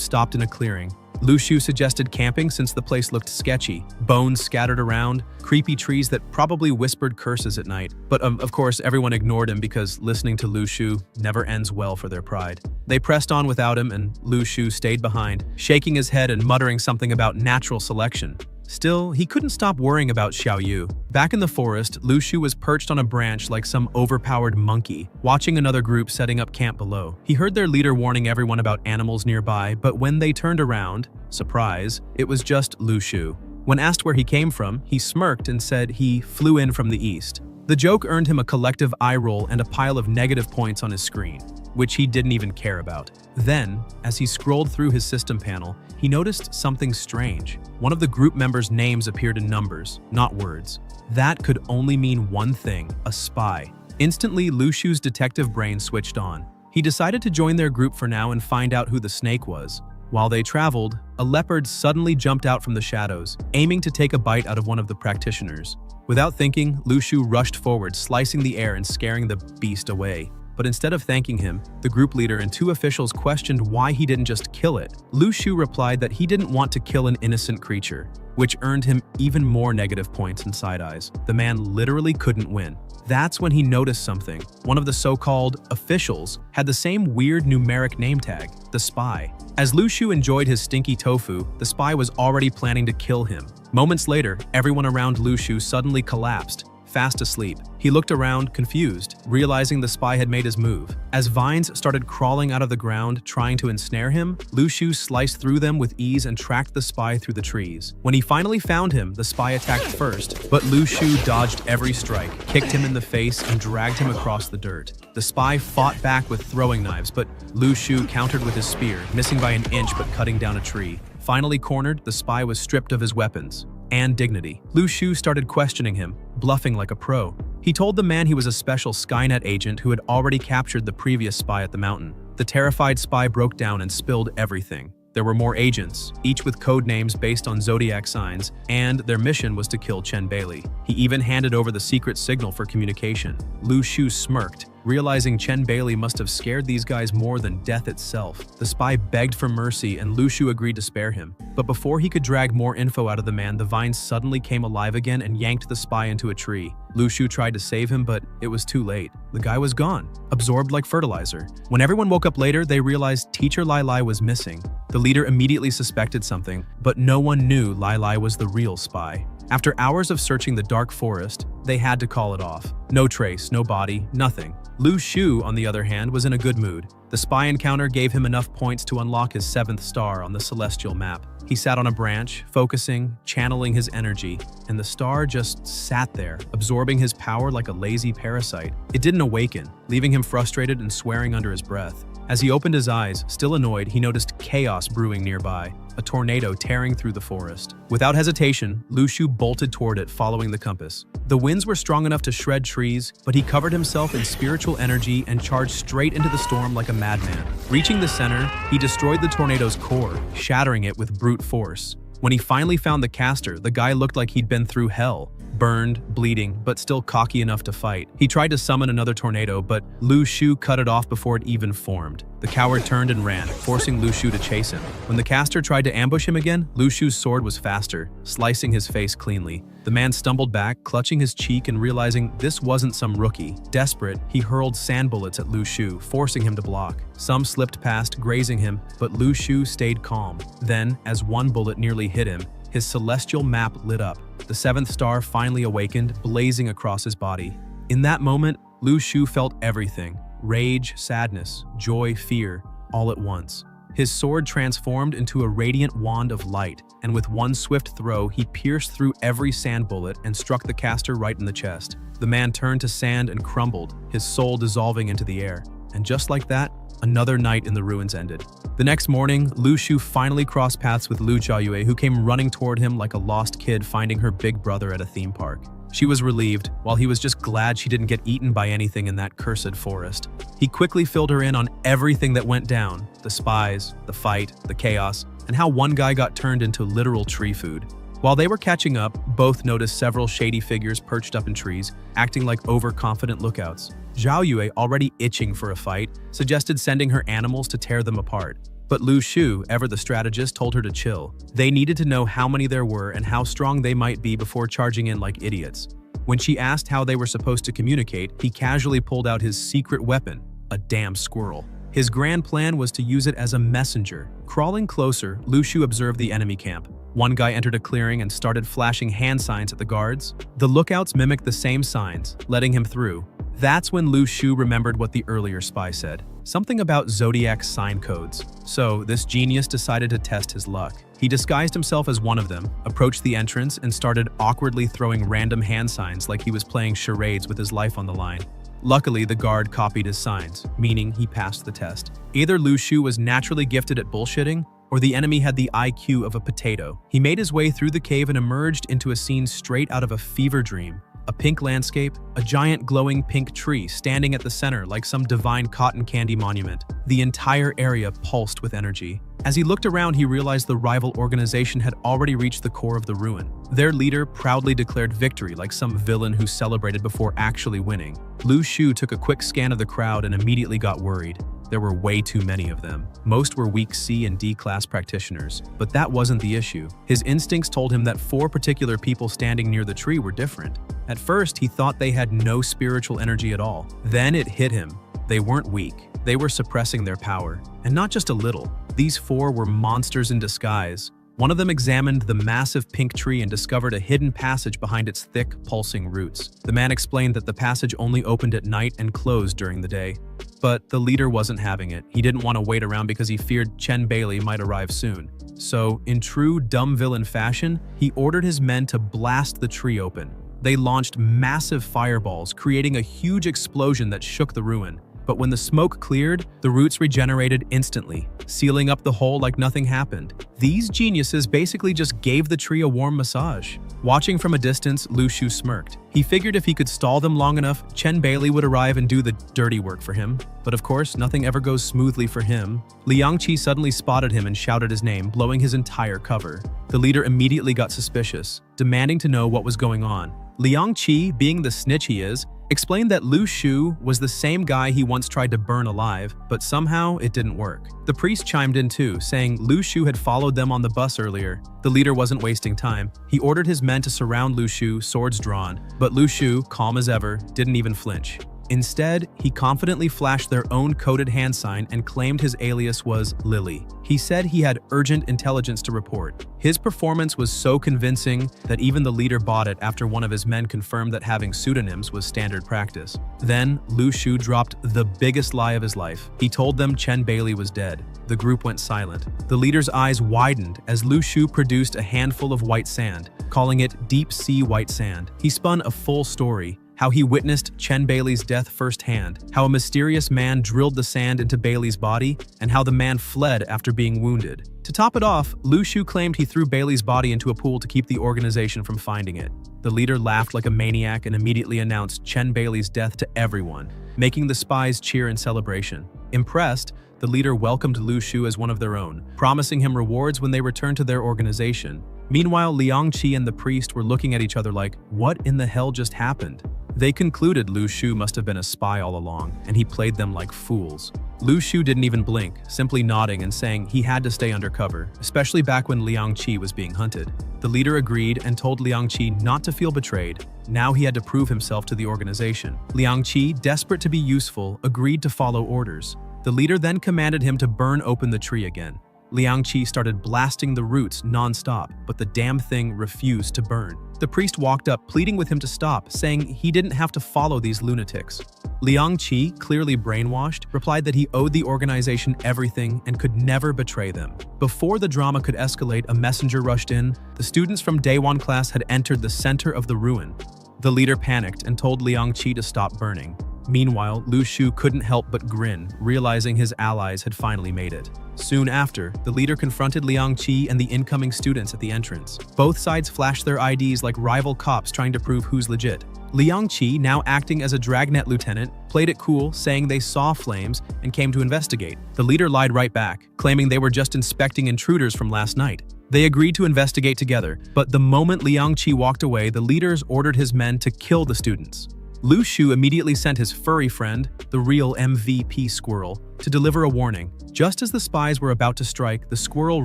stopped in a clearing. Lu Shu suggested camping since the place looked sketchy. Bones scattered around, creepy trees that probably whispered curses at night. But of course, everyone ignored him because listening to Lu Shu never ends well for their pride. They pressed on without him, and Lu Shu stayed behind, shaking his head and muttering something about natural selection. Still, he couldn't stop worrying about Xiaoyu. Back in the forest, Lu Shu was perched on a branch like some overpowered monkey, watching another group setting up camp below. He heard their leader warning everyone about animals nearby, but when they turned around, surprise, it was just Lu Shu. When asked where he came from, he smirked and said he flew in from the east. The joke earned him a collective eye roll and a pile of negative points on his screen, which he didn't even care about. Then, as he scrolled through his system panel, he noticed something strange. One of the group members' names appeared in numbers, not words. That could only mean one thing: a spy. Instantly, Lu Shu's detective brain switched on. He decided to join their group for now and find out who the snake was. While they traveled, a leopard suddenly jumped out from the shadows, aiming to take a bite out of one of the practitioners. Without thinking, Lu Shu rushed forward, slicing the air and scaring the beast away. But instead of thanking him, the group leader and two officials questioned why he didn't just kill it. Lu Shu replied that he didn't want to kill an innocent creature, which earned him even more negative points and side eyes. The man literally couldn't win. That's when he noticed something. One of the so-called officials had the same weird numeric name tag, the spy. As Lu Shu enjoyed his stinky tofu, the spy was already planning to kill him. Moments later, everyone around Lu Shu suddenly collapsed, fast asleep. He looked around, confused, realizing the spy had made his move. As vines started crawling out of the ground, trying to ensnare him, Lu Shu sliced through them with ease and tracked the spy through the trees. When he finally found him, the spy attacked first, but Lu Shu dodged every strike, kicked him in the face, and dragged him across the dirt. The spy fought back with throwing knives, but Lu Shu countered with his spear, missing by an inch but cutting down a tree. Finally cornered, the spy was stripped of his weapons and dignity. Lu Shu started questioning him, bluffing like a pro. He told the man he was a special Skynet agent who had already captured the previous spy at the mountain. The terrified spy broke down and spilled everything. There were more agents, each with code names based on zodiac signs, and their mission was to kill Chen Bailey. He even handed over the secret signal for communication. Lu Shu smirked, realizing Chen Bailey must have scared these guys more than death itself. The spy begged for mercy and Lu Shu agreed to spare him. But before he could drag more info out of the man, the vines suddenly came alive again and yanked the spy into a tree. Lu Shu tried to save him, but it was too late. The guy was gone, absorbed like fertilizer. When everyone woke up later, they realized Teacher Lai Lai was missing. The leader immediately suspected something, but no one knew Lai Lai was the real spy. After hours of searching the dark forest, they had to call it off. No trace, no body, nothing. Lu Shu, on the other hand, was in a good mood. The spy encounter gave him enough points to unlock his 7th star on the celestial map. He sat on a branch, focusing, channeling his energy, and the star just sat there, absorbing his power like a lazy parasite. It didn't awaken, leaving him frustrated and swearing under his breath. As he opened his eyes, still annoyed, he noticed chaos brewing nearby, a tornado tearing through the forest. Without hesitation, Lu Shu bolted toward it, following the compass. The winds were strong enough to shred trees, but he covered himself in spiritual energy and charged straight into the storm like a madman. Reaching the center, he destroyed the tornado's core, shattering it with brute force. When he finally found the caster, the guy looked like he'd been through hell. Burned, bleeding, but still cocky enough to fight. He tried to summon another tornado, but Lu Shu cut it off before it even formed. The coward turned and ran, forcing Lu Shu to chase him. When the caster tried to ambush him again, Lu Shu's sword was faster, slicing his face cleanly. The man stumbled back, clutching his cheek and realizing this wasn't some rookie. Desperate, he hurled sand bullets at Lu Shu, forcing him to block. Some slipped past, grazing him, but Lu Shu stayed calm. Then, as one bullet nearly hit him, his celestial map lit up. The 7th star finally awakened, blazing across his body. In that moment, Lu Shu felt everything: rage, sadness, joy, fear, all at once. His sword transformed into a radiant wand of light, and with one swift throw, he pierced through every sand bullet and struck the caster right in the chest. The man turned to sand and crumbled, his soul dissolving into the air. And just like that, another night in the ruins ended. The next morning, Lu Shu finally crossed paths with Lu Jiayue, who came running toward him like a lost kid finding her big brother at a theme park. She was relieved, while he was just glad she didn't get eaten by anything in that cursed forest. He quickly filled her in on everything that went down: the spies, the fight, the chaos, and how one guy got turned into literal tree food. While they were catching up, both noticed several shady figures perched up in trees, acting like overconfident lookouts. Zhao Yue, already itching for a fight, suggested sending her animals to tear them apart. But Lu Shu, ever the strategist, told her to chill. They needed to know how many there were and how strong they might be before charging in like idiots. When she asked how they were supposed to communicate, he casually pulled out his secret weapon, a damn squirrel. His grand plan was to use it as a messenger. Crawling closer, Lu Shu observed the enemy camp. One guy entered a clearing and started flashing hand signs at the guards. The lookouts mimicked the same signs, letting him through. That's when Lu Shu remembered what the earlier spy said. Something about zodiac sign codes. So this genius decided to test his luck. He disguised himself as one of them, approached the entrance, and started awkwardly throwing random hand signs like he was playing charades with his life on the line. Luckily, the guard copied his signs, meaning he passed the test. Either Lu Shu was naturally gifted at bullshitting, or the enemy had the IQ of a potato. He made his way through the cave and emerged into a scene straight out of a fever dream. A pink landscape, a giant glowing pink tree standing at the center like some divine cotton candy monument. The entire area pulsed with energy. As he looked around, he realized the rival organization had already reached the core of the ruin. Their leader proudly declared victory like some villain who celebrated before actually winning. Lu Shu took a quick scan of the crowd and immediately got worried. There were way too many of them. Most were weak C and D class practitioners, but that wasn't the issue. His instincts told him that 4 particular people standing near the tree were different. At first, he thought they had no spiritual energy at all. Then it hit him. They weren't weak. They were suppressing their power. And not just a little. These 4 were monsters in disguise. One of them examined the massive pink tree and discovered a hidden passage behind its thick, pulsing roots. The man explained that the passage only opened at night and closed during the day. But the leader wasn't having it. He didn't want to wait around because he feared Chen Bailey might arrive soon. So, in true dumb villain fashion, he ordered his men to blast the tree open. They launched massive fireballs, creating a huge explosion that shook the ruin. But when the smoke cleared, the roots regenerated instantly, sealing up the hole like nothing happened. These geniuses basically just gave the tree a warm massage. Watching from a distance, Lu Shu smirked. He figured if he could stall them long enough, Chen Bailey would arrive and do the dirty work for him. But of course, nothing ever goes smoothly for him. Liang Qi suddenly spotted him and shouted his name, blowing his entire cover. The leader immediately got suspicious, demanding to know what was going on. Liang Qi, being the snitch he is, explained that Lu Shu was the same guy he once tried to burn alive, but somehow it didn't work. The priest chimed in too, saying Lu Shu had followed them on the bus earlier. The leader wasn't wasting time. He ordered his men to surround Lu Shu, swords drawn, but Lu Shu, calm as ever, didn't even flinch. Instead, he confidently flashed their own coded hand sign and claimed his alias was Lily. He said he had urgent intelligence to report. His performance was so convincing that even the leader bought it after one of his men confirmed that having pseudonyms was standard practice. Then, Lu Shu dropped the biggest lie of his life. He told them Chen Bailey was dead. The group went silent. The leader's eyes widened as Lu Shu produced a handful of white sand, calling it deep sea white sand. He spun a full story. How he witnessed Chen Bailey's death firsthand, how a mysterious man drilled the sand into Bailey's body, and how the man fled after being wounded. To top it off, Lu Shu claimed he threw Bailey's body into a pool to keep the organization from finding it. The leader laughed like a maniac and immediately announced Chen Bailey's death to everyone, making the spies cheer in celebration. Impressed, the leader welcomed Lu Shu as one of their own, promising him rewards when they returned to their organization. Meanwhile, Liang Qi and the priest were looking at each other like, what in the hell just happened? They concluded Lu Shu must have been a spy all along, and he played them like fools. Lu Shu didn't even blink, simply nodding and saying he had to stay undercover, especially back when Liang Qi was being hunted. The leader agreed and told Liang Qi not to feel betrayed. Now he had to prove himself to the organization. Liang Qi, desperate to be useful, agreed to follow orders. The leader then commanded him to burn open the tree again. Liang Qi started blasting the roots non-stop, but the damn thing refused to burn. The priest walked up, pleading with him to stop, saying he didn't have to follow these lunatics. Liang Qi, clearly brainwashed, replied that he owed the organization everything and could never betray them. Before the drama could escalate, a messenger rushed in. The students from Day 1 class had entered the center of the ruin. The leader panicked and told Liang Qi to stop burning. Meanwhile, Lu Shu couldn't help but grin, realizing his allies had finally made it. Soon after, the leader confronted Liang Qi and the incoming students at the entrance. Both sides flashed their IDs like rival cops trying to prove who's legit. Liang Qi, now acting as a dragnet lieutenant, played it cool, saying they saw flames and came to investigate. The leader lied right back, claiming they were just inspecting intruders from last night. They agreed to investigate together, but the moment Liang Qi walked away, the leaders ordered his men to kill the students. Lu Shu immediately sent his furry friend, the real MVP squirrel, to deliver a warning. Just as the spies were about to strike, the squirrel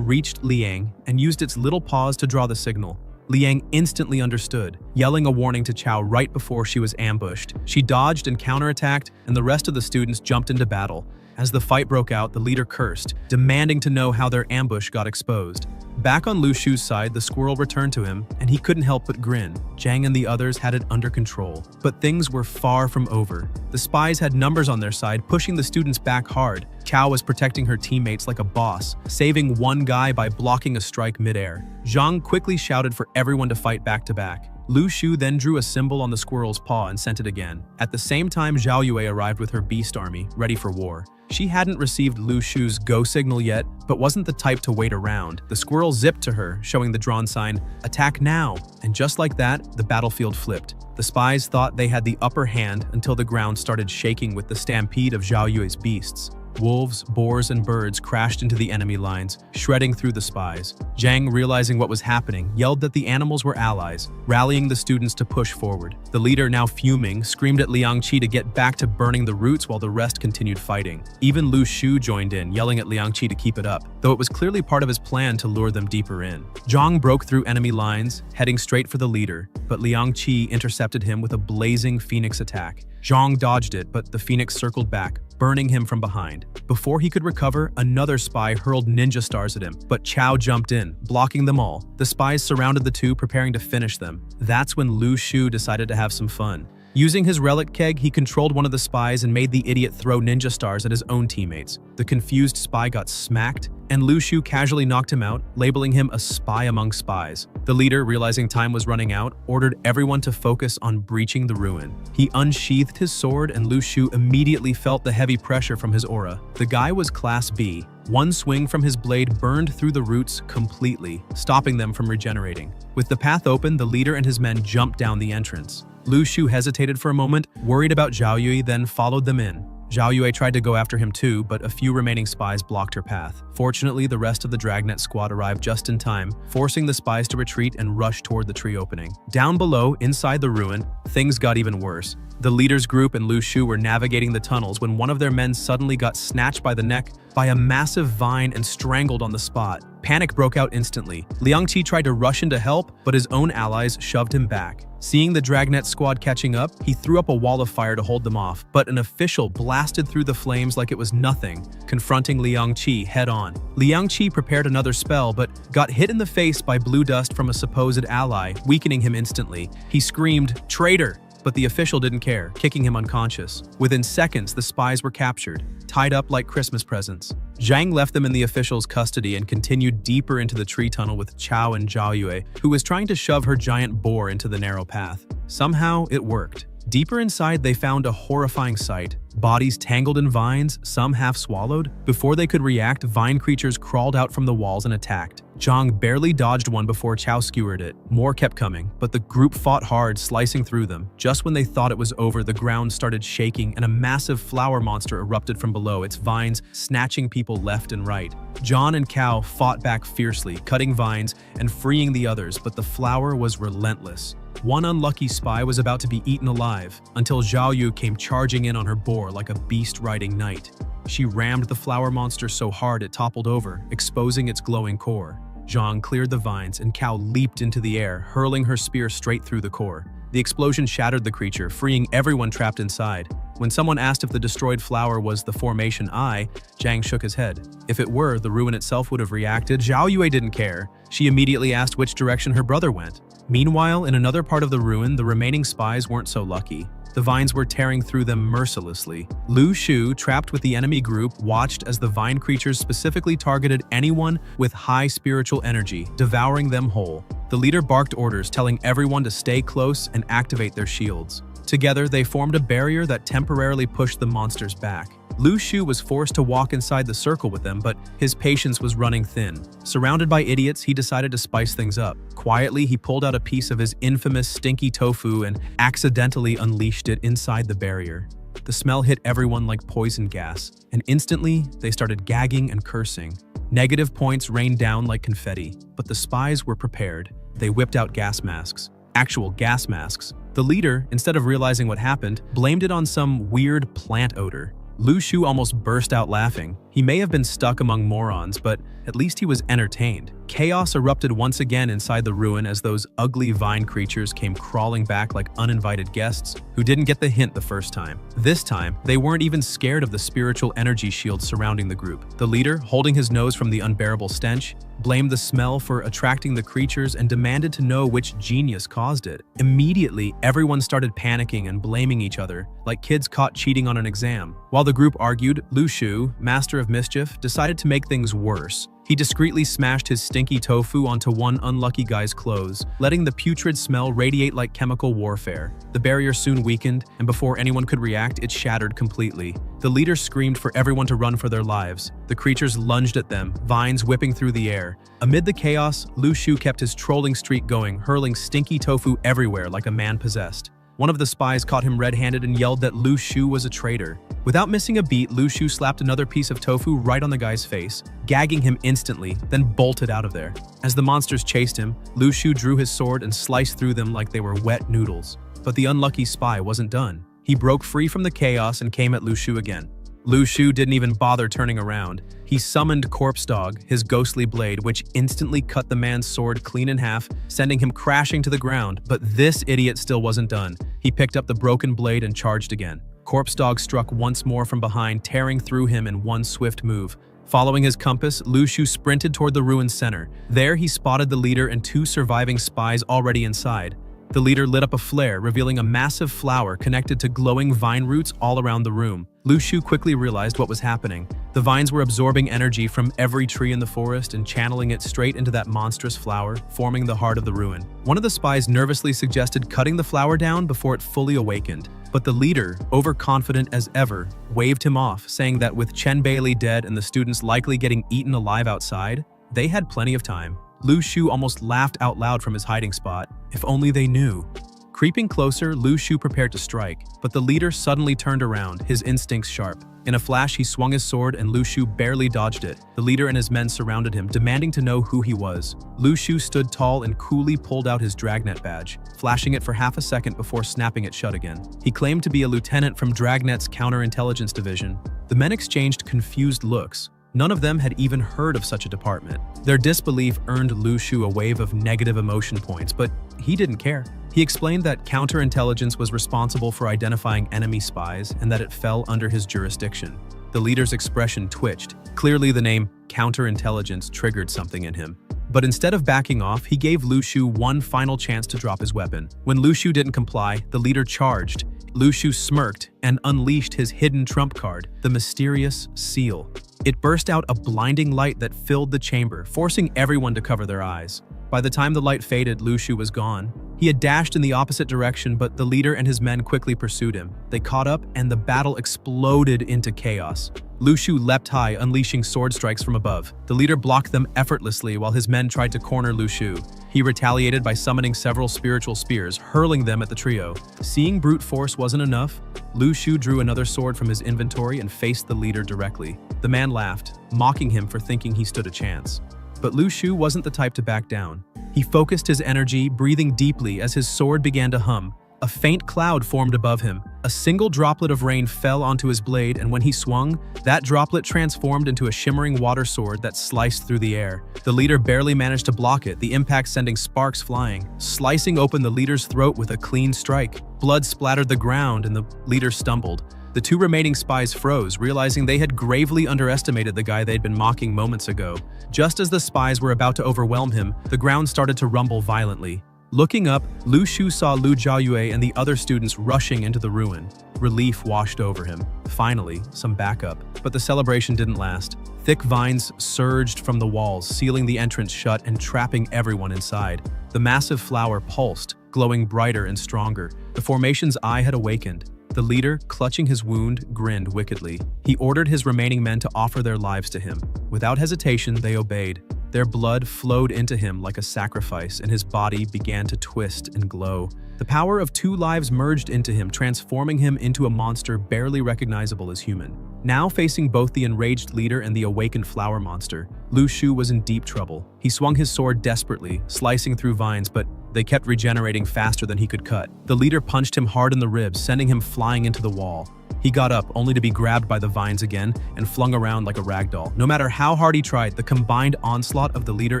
reached Liang and used its little paws to draw the signal. Liang instantly understood, yelling a warning to Chao right before she was ambushed. She dodged and counterattacked, and the rest of the students jumped into battle. As the fight broke out, the leader cursed, demanding to know how their ambush got exposed. Back on Lu Shu's side, the squirrel returned to him, and he couldn't help but grin. Zhang and the others had it under control. But things were far from over. The spies had numbers on their side, pushing the students back hard. Chao was protecting her teammates like a boss, saving one guy by blocking a strike midair. Zhang quickly shouted for everyone to fight back to back. Lu Shu then drew a symbol on the squirrel's paw and sent it again. At the same time, Zhao Yue arrived with her beast army, ready for war. She hadn't received Lu Shu's go signal yet, but wasn't the type to wait around. The squirrel zipped to her, showing the drawn sign, "Attack now!" And just like that, the battlefield flipped. The spies thought they had the upper hand until the ground started shaking with the stampede of Zhao Yue's beasts. Wolves, boars, and birds crashed into the enemy lines, shredding through the spies. Zhang, realizing what was happening, yelled that the animals were allies, rallying the students to push forward. The leader, now fuming, screamed at Liang Qi to get back to burning the roots while the rest continued fighting. Even Lu Shu joined in, yelling at Liang Qi to keep it up, though it was clearly part of his plan to lure them deeper in. Zhang broke through enemy lines, heading straight for the leader, but Liang Qi intercepted him with a blazing phoenix attack. Zhang dodged it, but the phoenix circled back, burning him from behind. Before he could recover, another spy hurled ninja stars at him, but Chao jumped in, blocking them all. The spies surrounded the two, preparing to finish them. That's when Lu Shu decided to have some fun. Using his relic keg, he controlled one of the spies and made the idiot throw ninja stars at his own teammates. The confused spy got smacked, and Lu Shu casually knocked him out, labeling him a spy among spies. The leader, realizing time was running out, ordered everyone to focus on breaching the ruin. He unsheathed his sword, and Lu Shu immediately felt the heavy pressure from his aura. The guy was Class B. One swing from his blade burned through the roots completely, stopping them from regenerating. With the path open, the leader and his men jumped down the entrance. Lu Shu hesitated for a moment, worried about Zhao Yue, then followed them in. Zhao Yue tried to go after him too, but a few remaining spies blocked her path. Fortunately, the rest of the Dragnet squad arrived just in time, forcing the spies to retreat and rush toward the tree opening. Down below, inside the ruin, things got even worse. The leader's group and Lu Shu were navigating the tunnels when one of their men suddenly got snatched by the neck by a massive vine and strangled on the spot. Panic broke out instantly. Liang Qi tried to rush in to help, but his own allies shoved him back. Seeing the Dragnet squad catching up, he threw up a wall of fire to hold them off, but an official blasted through the flames like it was nothing, confronting Liang Qi head-on. Liang Qi prepared another spell, but got hit in the face by blue dust from a supposed ally, weakening him instantly. He screamed, "Traitor!" But the official didn't care, kicking him unconscious. Within seconds, the spies were captured, tied up like Christmas presents. Zhang left them in the official's custody and continued deeper into the tree tunnel with Chao and Zhao Yue, who was trying to shove her giant boar into the narrow path. Somehow, it worked. Deeper inside, they found a horrifying sight. Bodies tangled in vines, some half swallowed. Before they could react, vine creatures crawled out from the walls and attacked. Zhang barely dodged one before Chao skewered it. More kept coming, but the group fought hard, slicing through them. Just when they thought it was over, the ground started shaking and a massive flower monster erupted from below, its vines snatching people left and right. Zhang and Cao fought back fiercely, cutting vines and freeing the others, but the flower was relentless. One unlucky spy was about to be eaten alive, until Zhao Yu came charging in on her boar like a beast riding knight. She rammed the flower monster so hard it toppled over, exposing its glowing core. Zhang cleared the vines and Cao leaped into the air, hurling her spear straight through the core. The explosion shattered the creature, freeing everyone trapped inside. When someone asked if the destroyed flower was the formation Eye, Zhang shook his head. If it were, the ruin itself would have reacted. Zhao Yue didn't care. She immediately asked which direction her brother went. Meanwhile, in another part of the ruin, the remaining spies weren't so lucky. The vines were tearing through them mercilessly. Lu Shu, trapped with the enemy group, watched as the vine creatures specifically targeted anyone with high spiritual energy, devouring them whole. The leader barked orders, telling everyone to stay close and activate their shields. Together, they formed a barrier that temporarily pushed the monsters back. Lu Shu was forced to walk inside the circle with them, but his patience was running thin. Surrounded by idiots, he decided to spice things up. Quietly, he pulled out a piece of his infamous stinky tofu and accidentally unleashed it inside the barrier. The smell hit everyone like poison gas, and instantly, they started gagging and cursing. Negative points rained down like confetti, but the spies were prepared. They whipped out gas masks. Actual gas masks. The leader, instead of realizing what happened, blamed it on some weird plant odor. Lu Shu almost burst out laughing. He may have been stuck among morons, but at least he was entertained. Chaos erupted once again inside the ruin as those ugly vine creatures came crawling back like uninvited guests who didn't get the hint the first time. This time, they weren't even scared of the spiritual energy shield surrounding the group. The leader, holding his nose from the unbearable stench, blamed the smell for attracting the creatures and demanded to know which genius caused it. Immediately, everyone started panicking and blaming each other, like kids caught cheating on an exam. While the group argued, Lu Shu, master of mischief, decided to make things worse. He discreetly smashed his stinky tofu onto one unlucky guy's clothes, letting the putrid smell radiate like chemical warfare. The barrier soon weakened, and before anyone could react, it shattered completely. The leader screamed for everyone to run for their lives. The creatures lunged at them, vines whipping through the air. Amid the chaos, Lu Shu kept his trolling streak going, hurling stinky tofu everywhere like a man possessed. One of the spies caught him red-handed and yelled that Lu Shu was a traitor. Without missing a beat, Lu Shu slapped another piece of tofu right on the guy's face, gagging him instantly, then bolted out of there. As the monsters chased him, Lu Shu drew his sword and sliced through them like they were wet noodles. But the unlucky spy wasn't done. He broke free from the chaos and came at Lu Shu again. Lu Shu didn't even bother turning around. He summoned Corpse Dog, his ghostly blade, which instantly cut the man's sword clean in half, sending him crashing to the ground. But this idiot still wasn't done. He picked up the broken blade and charged again. Corpse Dog struck once more from behind, tearing through him in one swift move. Following his compass, Lu Shu sprinted toward the ruin's center. There, he spotted the leader and two surviving spies already inside. The leader lit up a flare, revealing a massive flower connected to glowing vine roots all around the room. Lu Shu quickly realized what was happening. The vines were absorbing energy from every tree in the forest and channeling it straight into that monstrous flower, forming the heart of the ruin. One of the spies nervously suggested cutting the flower down before it fully awakened. But the leader, overconfident as ever, waved him off, saying that with Chen Bailey dead and the students likely getting eaten alive outside, they had plenty of time. Lu Shu almost laughed out loud from his hiding spot. If only they knew. Creeping closer, Lu Shu prepared to strike, but the leader suddenly turned around, his instincts sharp. In a flash, he swung his sword and Lu Shu barely dodged it. The leader and his men surrounded him, demanding to know who he was. Lu Shu stood tall and coolly pulled out his Dragnet badge, flashing it for half a second before snapping it shut again. He claimed to be a lieutenant from Dragnet's counterintelligence division. The men exchanged confused looks. None of them had even heard of such a department. Their disbelief earned Lu Shu a wave of negative emotion points, but he didn't care. He explained that counterintelligence was responsible for identifying enemy spies and that it fell under his jurisdiction. The leader's expression twitched. Clearly, the name counterintelligence triggered something in him. But instead of backing off, he gave Lu Shu one final chance to drop his weapon. When Lu Shu didn't comply, the leader charged. Lu Shu smirked and unleashed his hidden trump card, the mysterious seal. It burst out a blinding light that filled the chamber, forcing everyone to cover their eyes. By the time the light faded, Lu Shu was gone. He had dashed in the opposite direction, but the leader and his men quickly pursued him. They caught up, and the battle exploded into chaos. Lu Shu leapt high, unleashing sword strikes from above. The leader blocked them effortlessly while his men tried to corner Lu Shu. He retaliated by summoning several spiritual spears, hurling them at the trio. Seeing brute force wasn't enough, Lu Shu drew another sword from his inventory and faced the leader directly. The man laughed, mocking him for thinking he stood a chance. But Lu Shu wasn't the type to back down. He focused his energy, breathing deeply as his sword began to hum. A faint cloud formed above him. A single droplet of rain fell onto his blade, and when he swung, that droplet transformed into a shimmering water sword that sliced through the air. The leader barely managed to block it, the impact sending sparks flying, slicing open the leader's throat with a clean strike. Blood splattered the ground, and the leader stumbled. The two remaining spies froze, realizing they had gravely underestimated the guy they'd been mocking moments ago. Just as the spies were about to overwhelm him, the ground started to rumble violently. Looking up, Lu Shu saw Lu Jiayue and the other students rushing into the ruin. Relief washed over him. Finally, some backup. But the celebration didn't last. Thick vines surged from the walls, sealing the entrance shut and trapping everyone inside. The massive flower pulsed, glowing brighter and stronger. The formation's eye had awakened. The leader, clutching his wound, grinned wickedly. He ordered his remaining men to offer their lives to him. Without hesitation, they obeyed. Their blood flowed into him like a sacrifice, and his body began to twist and glow. The power of two lives merged into him, transforming him into a monster barely recognizable as human. Now facing both the enraged leader and the awakened flower monster, Lu Shu was in deep trouble. He swung his sword desperately, slicing through vines, but they kept regenerating faster than he could cut. The leader punched him hard in the ribs, sending him flying into the wall. He got up, only to be grabbed by the vines again and flung around like a rag doll. No matter how hard he tried, the combined onslaught of the leader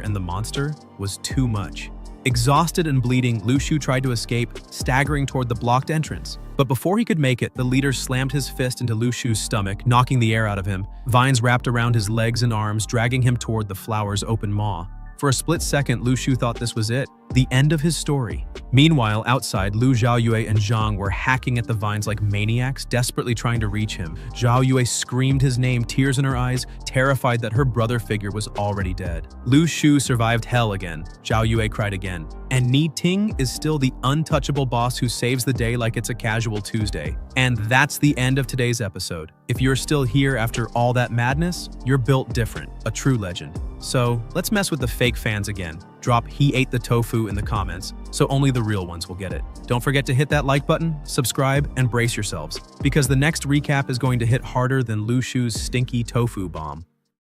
and the monster was too much. Exhausted and bleeding, Lu Shu tried to escape, staggering toward the blocked entrance. But before he could make it, the leader slammed his fist into Lu Shu's stomach, knocking the air out of him. Vines wrapped around his legs and arms, dragging him toward the flower's open maw. For a split second, Lu Shu thought this was it, the end of his story. Meanwhile, outside, Lu Jiayue and Zhang were hacking at the vines like maniacs, desperately trying to reach him. Jiayue screamed his name, tears in her eyes, terrified that her brother figure was already dead. Lu Shu survived hell again, Jiayue cried again. And Ni Ting is still the untouchable boss who saves the day like it's a casual Tuesday. And that's the end of today's episode. If you're still here after all that madness, you're built different, a true legend. So let's mess with the fake fans again. Drop "he ate the tofu" in the comments, so only the real ones will get it. Don't forget to hit that like button, subscribe, and brace yourselves, because the next recap is going to hit harder than Lu Shu's stinky tofu bomb.